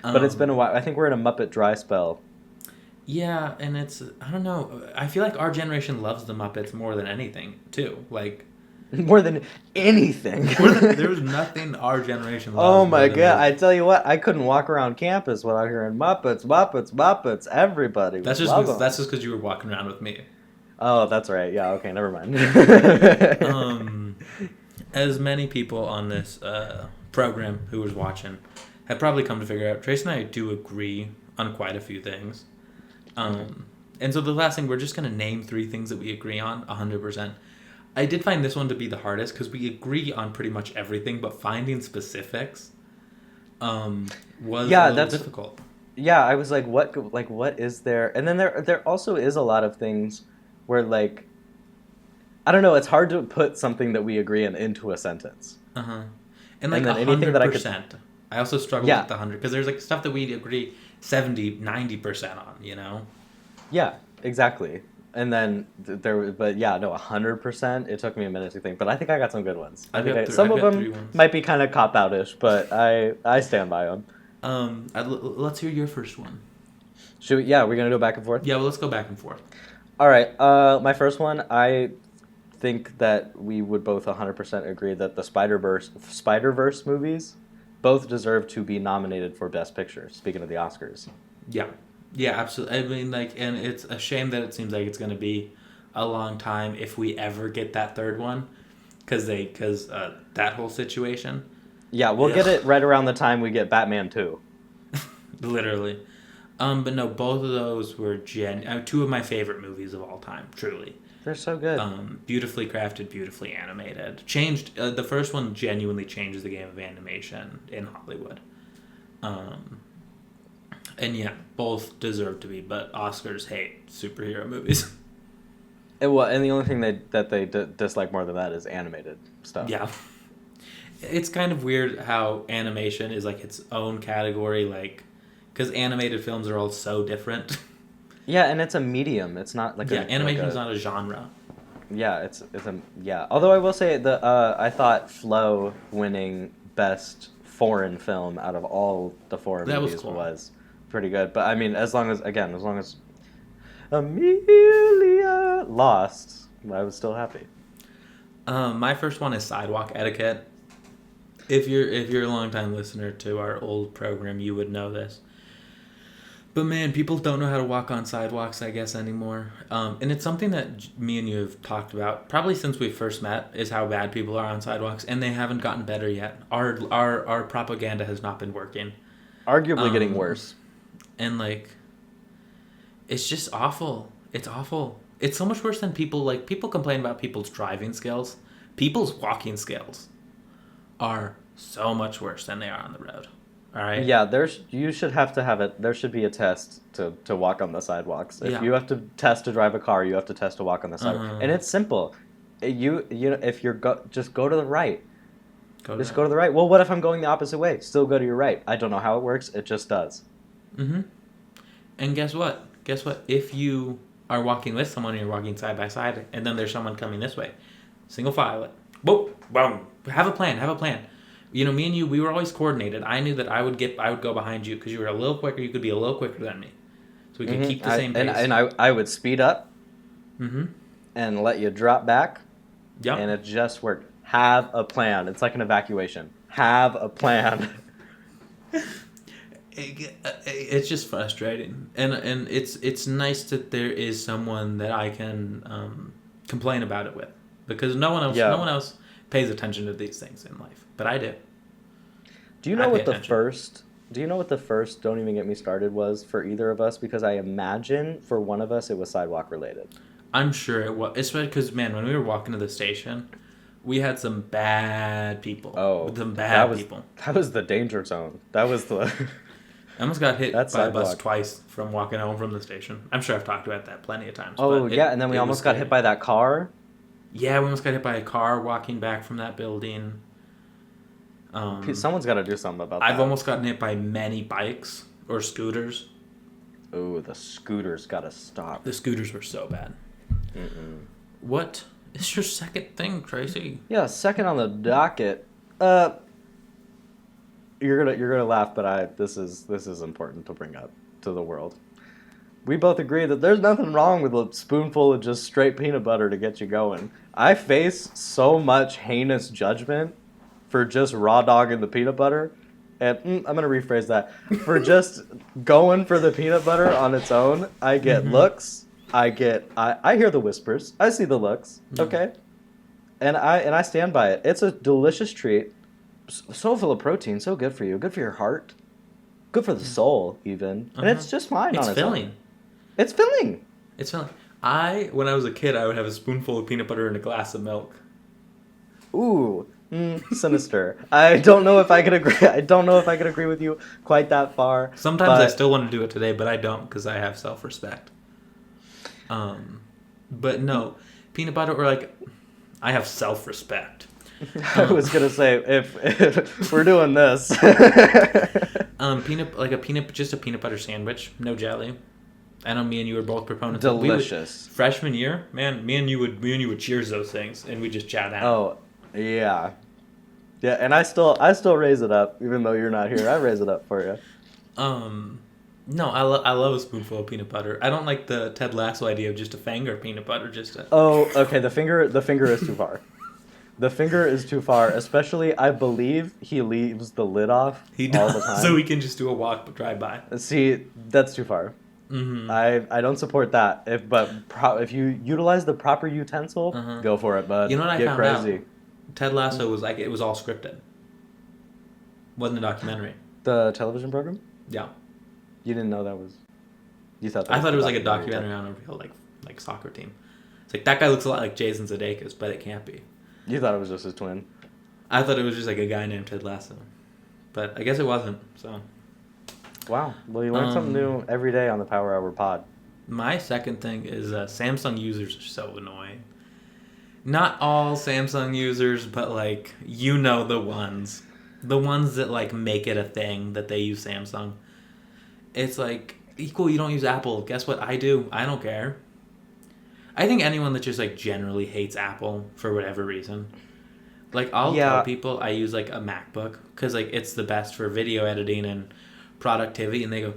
But it's been a while. I think we're in a Muppet dry spell.
Yeah, and I don't know. I feel like our generation loves the Muppets more than anything, too. Like
more than anything.
There's nothing our generation loves.
Oh my god! I tell you what, I couldn't walk around campus without hearing Muppets, Muppets, Muppets. Everybody.
That's just because you were walking around with me.
Oh, that's right. Yeah. Okay. Never mind.
As many people on this program who was watching have probably come to figure out, Tracy and I do agree on quite a few things. And so the last thing, we're just going to name 3 things that we agree on 100%. I did find this one to be the hardest because we agree on pretty much everything, but finding specifics was a little difficult.
Yeah, I was like, what is there? And then there also is a lot of things where, like, I don't know, it's hard to put something that we agree on into a sentence.
Uh-huh. And like 100%.
Anything that
I also struggle with the 100 because there's like stuff that we agree 70, 90% on, you know?
Yeah, exactly. And then 100%. It took me a minute to think, but I think I got some good ones. Some of them might be kind of cop-out-ish, but I stand by them.
Let's hear your first one.
We're gonna go back and forth.
Yeah, well, let's go back and forth.
All right. My first one, I think that we would both 100% agree that the Spider-Verse movies both deserve to be nominated for Best Picture. Speaking of the Oscars.
Yeah, absolutely. I mean, like, and it's a shame that it seems like it's going to be a long time if we ever get that third one, because that whole situation.
Yeah, we'll get it right around the time we get Batman 2.
Literally. But no, both of those were 2 of my favorite movies of all time, truly.
They're so good.
Beautifully crafted, beautifully animated. Changed. The first one genuinely changes the game of animation in Hollywood. And yeah, both deserve to be, but Oscars hate superhero movies.
And the only thing that they dislike more than that is animated stuff.
Yeah. It's kind of weird how animation is like its own category, like, because animated films are all so different.
Yeah, and it's a medium. It's not like
animation is not a genre.
Yeah, Although I will say I thought Flow winning best foreign film out of all the foreign movies was pretty good. But I mean, as long as Amelia lost, I was still happy.
My first one is Sidewalk Etiquette. If you're a longtime listener to our old program, you would know this. But man, people don't know how to walk on sidewalks, I guess, anymore. And it's something that me and you have talked about probably since we first met, is how bad people are on sidewalks, and they haven't gotten better yet. Our propaganda has not been working.
Arguably getting worse.
And like, it's just awful. It's awful. It's so much worse than people complain about people's driving skills. People's walking skills are so much worse than they are on the road. All right.
Yeah, there should be a test to walk on the sidewalks. If you have to test to drive a car, you have to test to walk on the sidewalk. And it's simple. If just go to the right. Go to the right. Well, what if I'm going the opposite way? Still go to your right. I don't know how it works. It just does.
Mm-hmm. And guess what? If you are walking with someone and you're walking side by side, and then there's someone coming this way, single file it. Boom, boom. Have a plan. You know, me and you, we were always coordinated. I knew that I would go behind you because you were a little quicker. You could be a little quicker than me, so we could keep the same pace.
And I would speed up, and let you drop back.
Yep.
And it just worked. Have a plan. It's like an evacuation. Have a plan.
It's just frustrating, and it's nice that there is someone that I can complain about it with, because no one else pays attention to these things in life, but I do.
Do you know what the first Do you know what the first "Don't even get me started" was for either of us? Because I imagine for one of us it was sidewalk related.
I'm sure it was, especially because, man, when we were walking to the station, we had some bad people.
Oh,
People.
That was the danger zone. That was the.
I almost got hit by
sidewalk.
a bus twice from walking home from the station. I'm sure I've talked about that plenty of times.
Oh, yeah, and then we almost got hit by that car.
Yeah, we almost got hit by a car walking back from that building.
Someone's got to do something about that.
I've almost gotten hit by many bikes or scooters.
Oh, the scooters got to stop.
The scooters were so bad. What is your second thing, Tracy?
Yeah, second on the docket. You're gonna laugh, but this is important to bring up to the world. We both agree that there's nothing wrong with a spoonful of just straight peanut butter to get you going. I face so much heinous judgment for just raw dogging the peanut butter, and I'm gonna rephrase that. For just going for the peanut butter on its own, I get looks. I hear the whispers. I see the looks. Okay, and I stand by it. It's a delicious treat. So full of protein, so good for you, good for your heart, good for the soul, even, and it's just fine.
It's filling.
It's filling.
It's filling. When I was a kid, I would have a spoonful of peanut butter and a glass of milk.
Ooh, sinister. I don't know if I could agree. I don't know if I could agree with you quite that far.
Sometimes I still want to do it today, but I don't because I have self-respect. But no, peanut butter or I have self-respect.
I was gonna say if we're doing this,
just a peanut butter sandwich, no jelly. I know me and you were both proponents.
Delicious.
Freshman year, man, me and you would cheers those things, and we just chat out.
Oh, yeah, and I still raise it up, even though you're not here. I raise it up for you.
No, I love a spoonful of peanut butter. I don't like the Ted Lasso idea of just a finger peanut butter.
Oh, okay. The finger is too far. The finger is too far, especially I believe he leaves the lid off all the time.
So he can just do a walk drive by.
See, that's too far. Mm-hmm. I don't support that. If you utilize the proper utensil, go for it, bud.
You know what
Get
I found
crazy.
out? Ted Lasso was it was all scripted. Wasn't a documentary.
The television program?
Yeah.
You didn't know that was. You thought.
I thought it was like a documentary on a real like soccer team. It's that guy looks a lot like Jason Sudeikis, but it can't be.
You thought it was just his twin.
I thought it was just a guy named Ted Lasso. But I guess it wasn't, so.
Wow. Well, you learn something new every day on the Power Hour pod.
My second thing is Samsung users are so annoying. Not all Samsung users, but the ones. The ones that make it a thing that they use Samsung. It's cool, you don't use Apple. Guess what? I do. I don't care. I think anyone that just generally hates Apple for whatever reason, I'll tell people I use a MacBook because it's the best for video editing and productivity, and they go,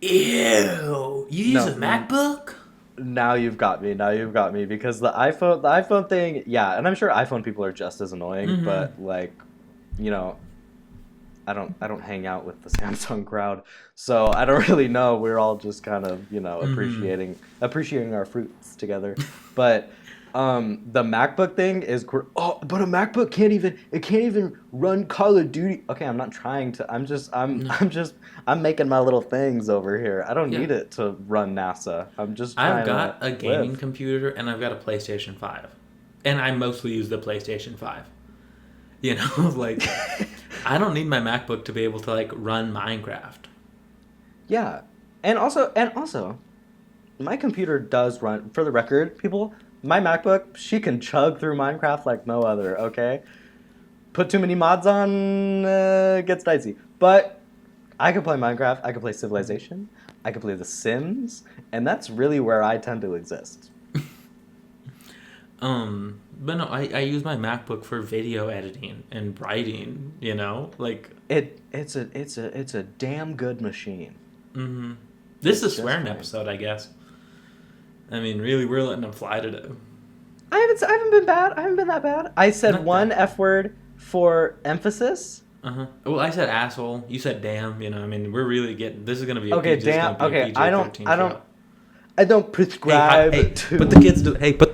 "Ew, you use a MacBook?"
Now you've got me because the iPhone thing, yeah, and I'm sure iPhone people are just as annoying, but I don't hang out with the Samsung crowd, so I don't really know. We're all just kind of appreciating our fruits together. But the MacBook thing is but a MacBook can't even run Call of Duty. Okay, I'm not trying to. I'm making my little things over here. I don't need it to run NASA. I've
got a gaming computer and I've got a PlayStation 5, and I mostly use the PlayStation 5. I don't need my MacBook to be able to run Minecraft.
Yeah. And also my computer does run, for the record, people, my MacBook, she can chug through Minecraft like no other, okay? Put too many mods on, gets dicey. But I can play Minecraft, I can play Civilization, I can play The Sims, and that's really where I tend to exist.
But no, I use my MacBook for video editing and writing,
It's a damn good machine.
Mm-hmm. This is a swearing episode, I guess. I mean, really, we're letting them fly today.
I haven't been bad. I haven't been that bad. I said one F word for emphasis.
Well, I said asshole. You said damn. We're really getting. This is gonna be a
okay. Damn. Okay. I don't prescribe
to... Put the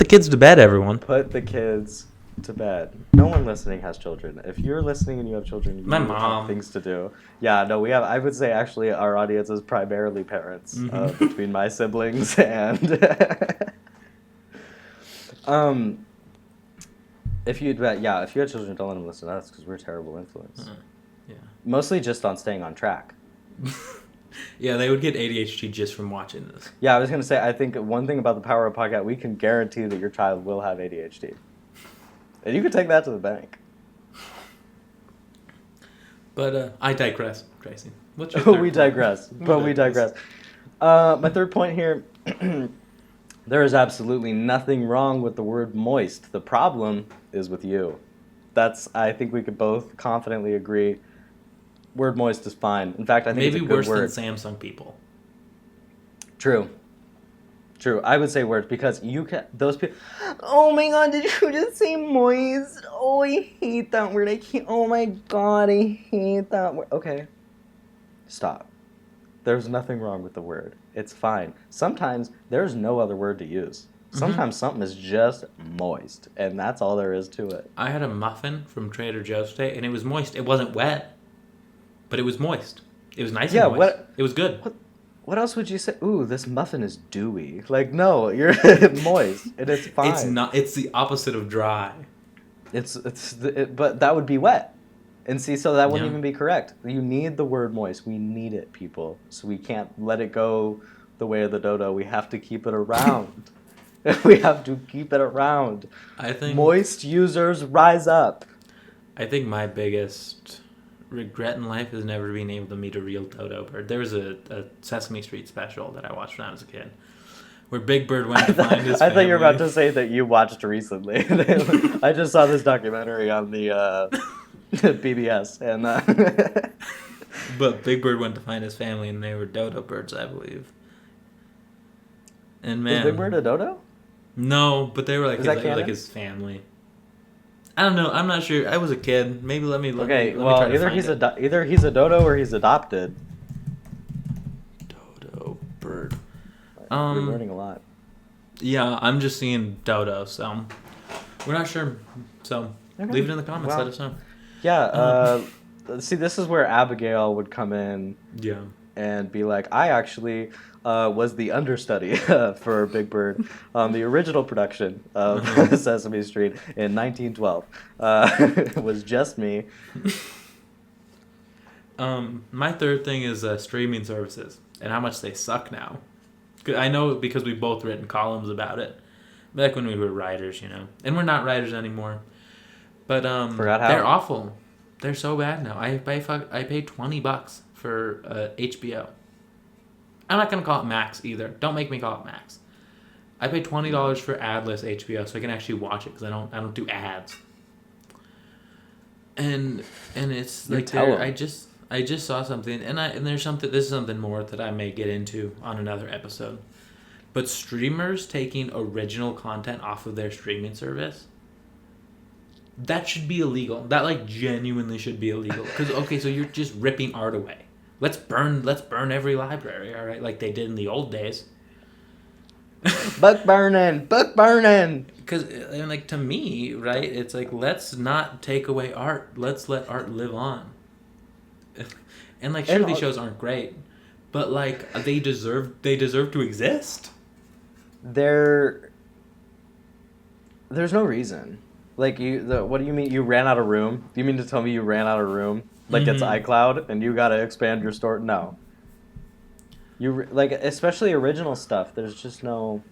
kids to bed, everyone.
Put the kids to bed. No one listening has children. If you're listening and you have children, you
My mom.
have things to do. Yeah, no, we have. I would say actually our audience is primarily parents, between my siblings and. If you had children, don't let them listen to us because we're a terrible influence.
Yeah.
Mostly just on staying on track.
Yeah, they would get ADHD just from watching this.
Yeah, I was gonna say. I think one thing about the Power Up podcast, we can guarantee that your child will have ADHD, and you can take that to the bank.
But I digress, Tracy. What's your third
we
point?
digress. We digress. My third point here. There is absolutely nothing wrong with the word moist. The problem is with you. I think we could both confidently agree. Word moist is fine. In fact, I think
maybe
it's a good
worse
word.
than Samsung people.
True. I would say words because you can. Those people. Oh my god! Did you just say moist? Oh, I hate that word. I can't. Oh my god! I hate that word. Okay. Stop. There's nothing wrong with the word. It's fine. Sometimes there's no other word to use. Sometimes something is just moist, and that's all there is to it.
I had a muffin from Trader Joe's today, and it was moist. It wasn't wet, but it was moist. It was nice and moist. It was good.
What else would you say? Ooh, this muffin is dewy. Like, no, you're moist, and it's fine.
It's not. It's the opposite of dry.
But that would be wet. And see, so that wouldn't even be correct. You need the word moist. We need it, people. So we can't let it go the way of the dodo. We have to keep it around. We have to keep it around.
I think
moist users rise up.
I think my biggest regret in life is never being able to meet a real dodo bird. There was a Sesame Street special that I watched when I was a kid, where Big Bird went to find his family.
I thought you were about to say that you watched recently. I just saw this documentary on the PBS, and
but Big Bird went to find his family, and they were dodo birds, I believe. And man,
is Big Bird a dodo?
No, but they were like his family. I don't know. I'm not sure. I was a kid. Maybe let me.
Okay,
well,
either he's a dodo or he's adopted.
Dodo bird.
We're learning a lot.
Yeah, I'm just seeing dodo, so we're not sure. So leave it in the comments. Let us know.
Yeah. See, this is where Abigail would come in.
Yeah.
And be like, I actually was the understudy for Big Bird on the original production of Sesame Street in 1912. It was just me.
My third thing is streaming services and how much they suck now. I know because we've both written columns about it. Back when we were writers, and we're not writers anymore. But they're awful. They're so bad now. I paid $20 for HBO. I'm not gonna call it Max either. Don't make me call it Max. I paid $20 for adless HBO so I can actually watch it because I don't do ads. And it's like I just saw something and there's something. This is something more that I may get into on another episode. But streamers taking original content off of their streaming service. That should be illegal. That genuinely should be illegal. Because so you're just ripping art away. Let's burn every library, all right? Like they did in the old days.
Book burning.
Because to me, right? It's like let's not take away art. Let's let art live on. And sure, these shows aren't great, but they deserve to exist.
There's no reason. What do you mean? You ran out of room? Do you mean to tell me you ran out of room? It's iCloud and you gotta expand your store? No. Especially original stuff. There's just no.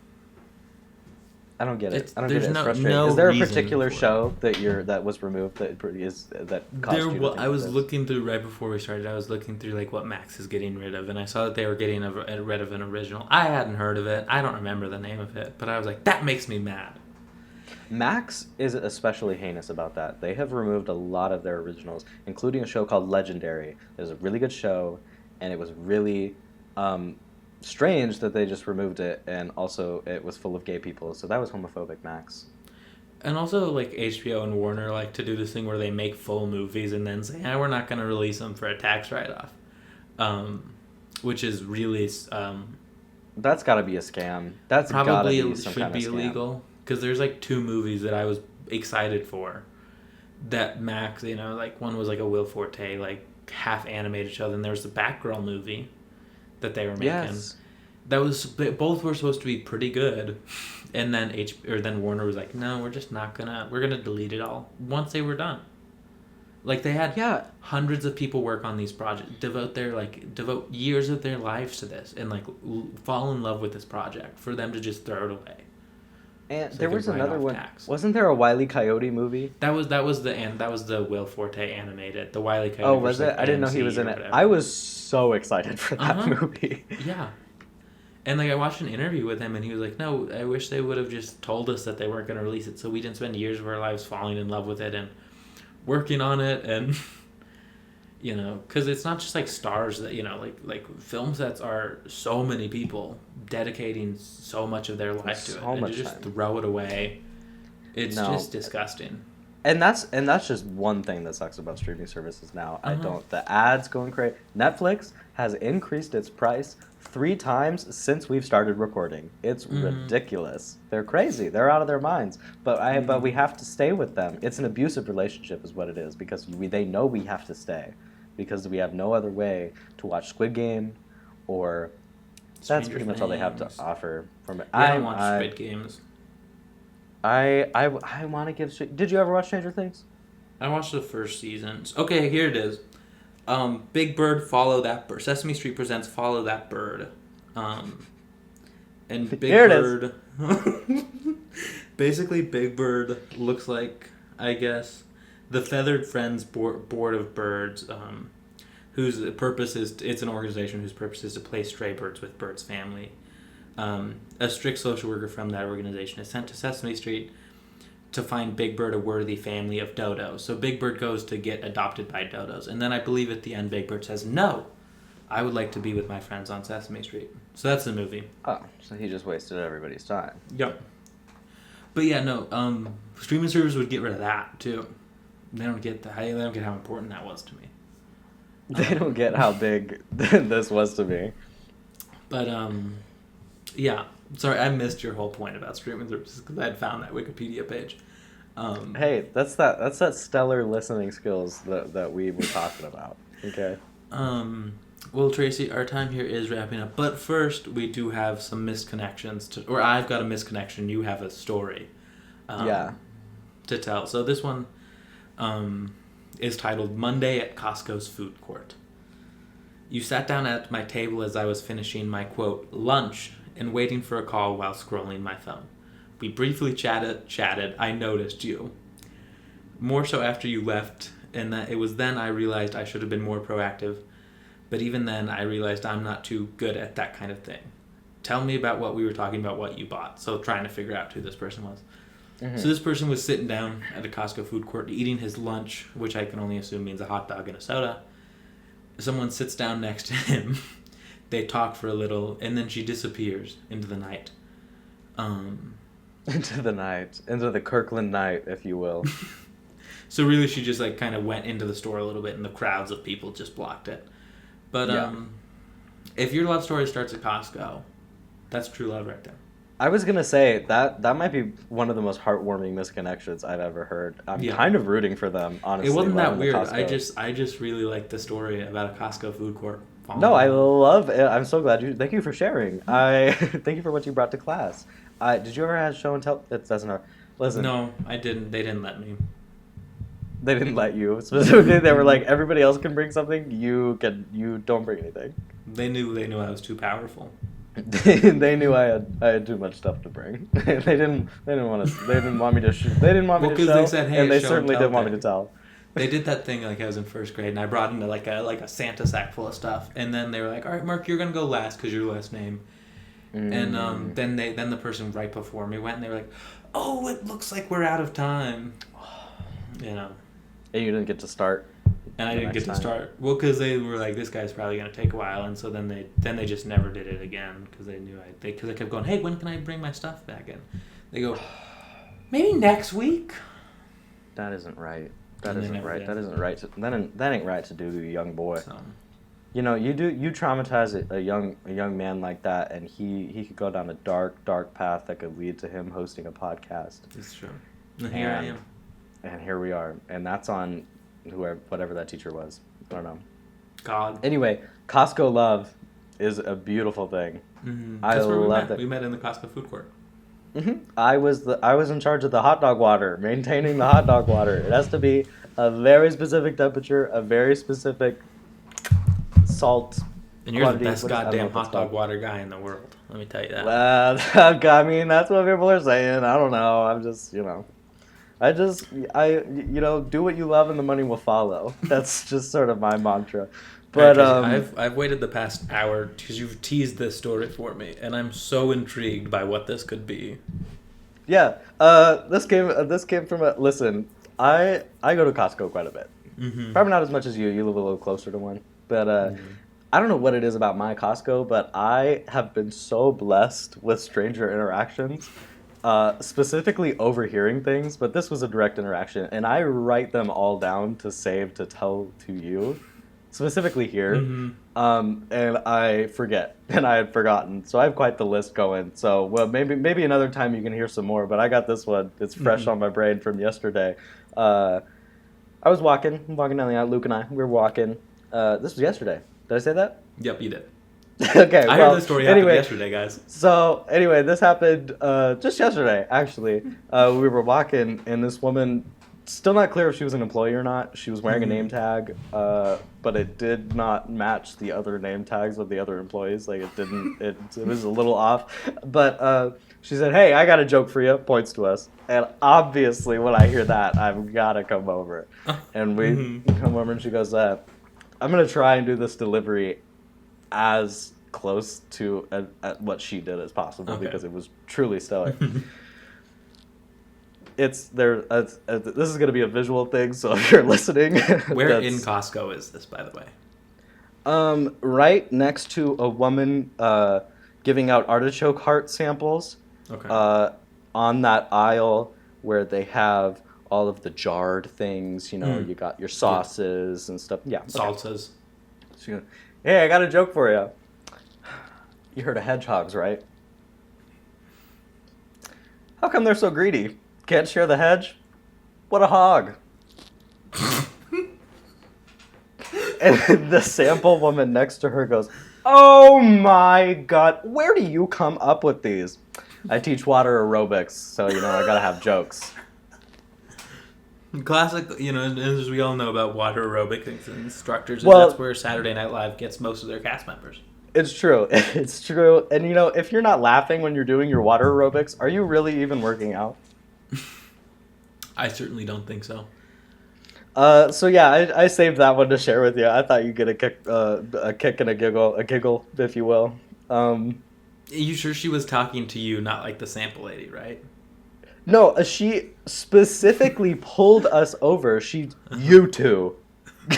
I don't get it. I don't get it. It's frustrating. Is there a particular show that was removed that caused you to think
I was looking through right before we started. I was looking through what Max is getting rid of, and I saw that they were getting rid of an original. I hadn't heard of it. I don't remember the name of it, but I was like, that makes me mad.
Max is especially heinous about that. They have removed a lot of their originals, including a show called Legendary. It was a really good show, and it was really strange that they just removed it, and also it was full of gay people, so that was homophobic, Max.
And also, HBO and Warner to do this thing where they make full movies and then say, we're not going to release them for a tax write-off, which is really...
that's got to be a scam. That's
probably
gotta be some
should
kind
be
of scam.
Illegal. Because there's 2 movies that I was excited for. That Max, you know, like one was like a Will Forte, like half animated show. Then there was the Batgirl movie that they were making.
Yes.
That was, both were supposed to be pretty good, and then then Warner was like, no, we're gonna delete it all once they were done. Like they had hundreds of people work on these projects, devote years of their lives to this, and like fall in love with this project for them to just throw it away.
And so there was another one. Wasn't there a Wile E. Coyote movie?
That was the Will Forte animated. The Wile E. Coyote.
Oh, was it? Like I didn't know he was in it. I was so excited for that movie.
Yeah. And like I watched an interview with him, and he was like, "No, I wish they would have just told us that they weren't going to release it, so we didn't spend years of our lives falling in love with it and working on it, and you know, because it's not just like stars that, you know, like film sets are so many people dedicating so much of their life to it, and to just throw it away, it's just disgusting."
And that's just one thing that sucks about streaming services now. The ads going crazy. Netflix has increased its price 3 times since we've started recording. It's ridiculous. They're crazy. They're out of their minds. But we have to stay with them. It's an abusive relationship is what it is, because they know we have to stay, because we have no other way to watch Squid Game, or that's pretty much all they have to offer from it.
I don't watch Squid Games.
I want to give... Did you ever watch Stranger Things?
I watched the first season. Okay, here it is. Big Bird, Follow That Bird. Sesame Street presents Follow That Bird. And Big Bird... Basically, Big Bird looks like, I guess, the Feathered Friends Board of Birds, whose purpose is... It's an organization whose purpose is to place stray birds with Bird's family. A strict social worker from that organization is sent to Sesame Street to find Big Bird a worthy family of dodos. So Big Bird goes to get adopted by dodos. And then I believe at the end Big Bird says, "No, I would like to be with my friends on Sesame Street." So that's the movie.
Oh, so he just wasted everybody's time.
Yep. But yeah, no, streaming services would get rid of that too. They don't get how important that was to me.
They don't get how big this was to me.
But yeah, sorry, I missed your whole point about streaming services because I had found that Wikipedia page.
Hey, that's that stellar listening skills that we were talking about. Okay.
Well, Tracy, our time here is wrapping up, but first we do have some misconnections or I've got a misconnection. You have a story. To tell. So this one is titled "Monday at Costco's Food Court." You sat down at my table as I was finishing my, quote, lunch and waiting for a call while scrolling my phone. We briefly chatted. I noticed you. More so after you left, and that it was then I realized I should have been more proactive. But even then, I realized I'm not too good at that kind of thing. Tell me about what we were talking about, what you bought. So trying to figure out who this person was. Mm-hmm. So this person was sitting down at a Costco food court eating his lunch, which I can only assume means a hot dog and a soda. Someone sits down next to him. They talk for a little, and then she disappears into the night.
Into the night. Into the Kirkland night, if you will.
So really she just like kind of went into the store a little bit, and the crowds of people just blocked it. But if your love story starts at Costco, that's true love right there.
I was going to say, that might be one of the most heartwarming misconnections I've ever heard. I'm kind of rooting for them, honestly.
It wasn't that weird. I just really like the story about a Costco food court.
No, I love it. I'm so glad thank you for sharing. Thank you for what you brought to class. Did you ever have show and tell? It doesn't hurt. Listen.
No, I didn't. They didn't let me.
They didn't let you. Specifically, they were like, everybody else can bring something. You don't bring anything.
They knew I was too powerful.
They knew I had too much stuff to bring. They didn't want me to show. They didn't want me to show. They said, hey, and they certainly didn't want me to tell.
They did that thing like I was in first grade, and I brought in like a Santa sack full of stuff, and then they were like, "All right, Mark, you're gonna go last because your last name." And then the person right before me went, and they were like, "Oh, it looks like we're out of time." You know.
And you didn't get to start.
And I didn't get to start. Well, because they were like, "This guy's probably gonna take a while," and so then they just never did it again because they knew because I kept going, "Hey, when can I bring my stuff back in?" They go, "Maybe next week."
That isn't right. That isn't right. That isn't right. That ain't right to do to a young boy. So. You know, you traumatize a young man like that, and he could go down a dark path that could lead to him hosting a podcast.
It's true. And here I am.
And here we are. And that's on whatever that teacher was. I don't know.
God.
Anyway, Costco love is a beautiful thing.
Mm-hmm. That's where we met in the Costco food court.
Mm-hmm. I was in charge of the hot dog water, maintaining the hot dog water. It has to be a very specific temperature, a very specific salt.
And you're the best goddamn hot dog water guy in the world. Let me tell you that.
I mean, that's what people are saying. I don't know. I'm just, do what you love and the money will follow. That's just sort of my mantra. But
I've waited the past hour because you've teased this story for me, and I'm so intrigued by what this could be.
Yeah, this came from a listen. I go to Costco quite a bit. Mm-hmm. Probably not as much as you. You live a little closer to one, but I don't know what it is about my Costco, but I have been so blessed with stranger interactions. Specifically overhearing things, but this was a direct interaction, and I write them all down to save to tell to you. Specifically here, and I forget, and I had forgotten, so I have quite the list going. So, well, maybe another time you can hear some more, but I got this one. It's fresh on my brain from yesterday. I was walking down the aisle. Luke and I, we were walking. This was yesterday. Did I say that?
Yep, you did.
Okay,
I heard this story happened yesterday, guys.
So, anyway, this happened just yesterday, actually. We were walking, and this woman... Still not clear if she was an employee or not. She was wearing a name tag, but it did not match the other name tags of the other employees. Like it didn't. It was a little off. But she said, "Hey, I got a joke for you." Points to us, and obviously, when I hear that, I've got to come over. And we come over, and she goes, "I'm gonna try and do this delivery as close to at what she did as possible because it was truly stellar." This is going to be a visual thing, so if you're listening...
Where in Costco is this, by the way?
Right next to a woman giving out artichoke heart samples.
Okay.
On that aisle where they have all of the jarred things, you got your sauces and stuff. Yeah.
Salsas.
She goes, "Hey, I got a joke for you. You heard of hedgehogs, right? How come they're so greedy? Can't share the hedge? What a hog." And the sample woman next to her goes, "Oh my God, where do you come up with these?" I teach water aerobics, so, I gotta have jokes.
Classic, as we all know about water aerobics instructors, that's where Saturday Night Live gets most of their cast members.
It's true. It's true. And, if you're not laughing when you're doing your water aerobics, are you really even working out?
I certainly don't think so.
So yeah, I saved that one to share with you. I thought you'd get a kick and a giggle, if you will.
You sure she was talking to you, not like the sample lady, right?
No, she specifically pulled us over. You two,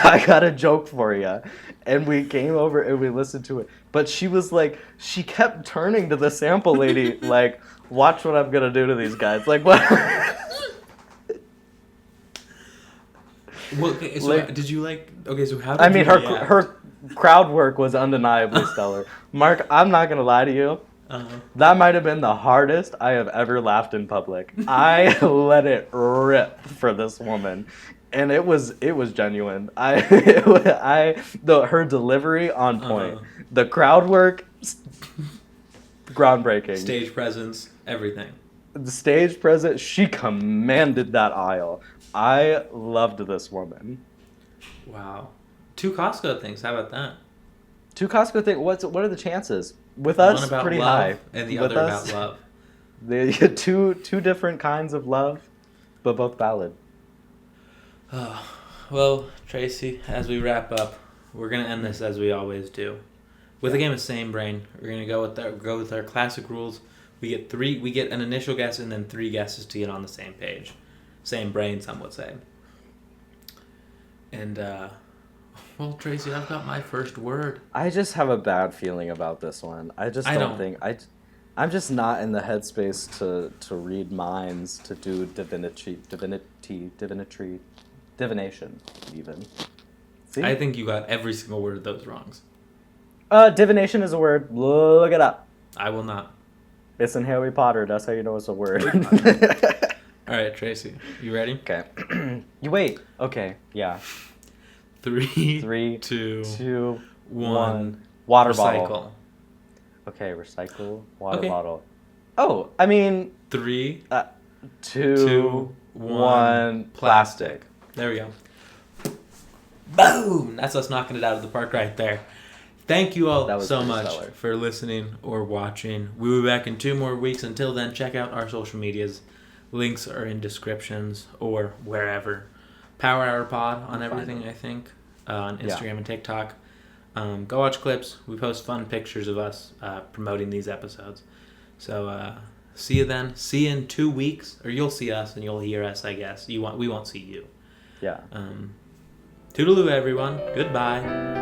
I got a joke for you. And we came over and we listened to it. But she was like, she kept turning to the sample lady like, "Watch what I'm going to do to these guys." Like, what?
Well, okay, so did you so how did
I mean,
you react?
her crowd work was undeniably stellar. Mark, I'm not going to lie to you. That might have been the hardest I have ever laughed in public. I let it rip for this woman. And it was genuine. Her delivery on point. The crowd work, groundbreaking.
Stage presence, everything.
The stage presence, she commanded that aisle. I loved this woman.
Wow. 2 Costco things. How about that?
2 Costco things. What are the chances? With us,
one about
pretty
love,
high.
And the
With
other
us,
about love.
The two different kinds of love, but both valid.
Well, Tracy, as we wrap up, we're gonna end this as we always do, with a game of Same Brain. We're gonna go with our classic rules. We get an initial guess and then 3 guesses to get on the same page. Same brain, some would say. And well, Tracy, I've got my first word.
I just have a bad feeling about this one. I don't think I'm just not in the headspace to read minds, to do divination, even. See?
I think you got every single word of those wrongs.
Divination is a word. Look it up.
I will not.
It's in Harry Potter. That's how you know it's a word.
All All right, Tracy, you ready?
Okay. You wait. Okay. Yeah.
3, 2, 1.
Water
Recycle.
bottle. Okay, recycle water
Okay.
bottle. Oh, I mean.
3,
2, 1. Plastic.
There we go. Boom! That's us knocking it out of the park right there. Thank you all so much for listening or watching. We'll be back in 2 more weeks. Until then, check out our social medias. Links are in descriptions or wherever. Power Hour Pod on everything, I think. On Instagram and TikTok. Go watch clips. We post fun pictures of us promoting these episodes. So see you then. See you in 2 weeks. Or you'll see us and you'll hear us, I guess. We won't see you.
Yeah.
Toodaloo, everyone. Goodbye.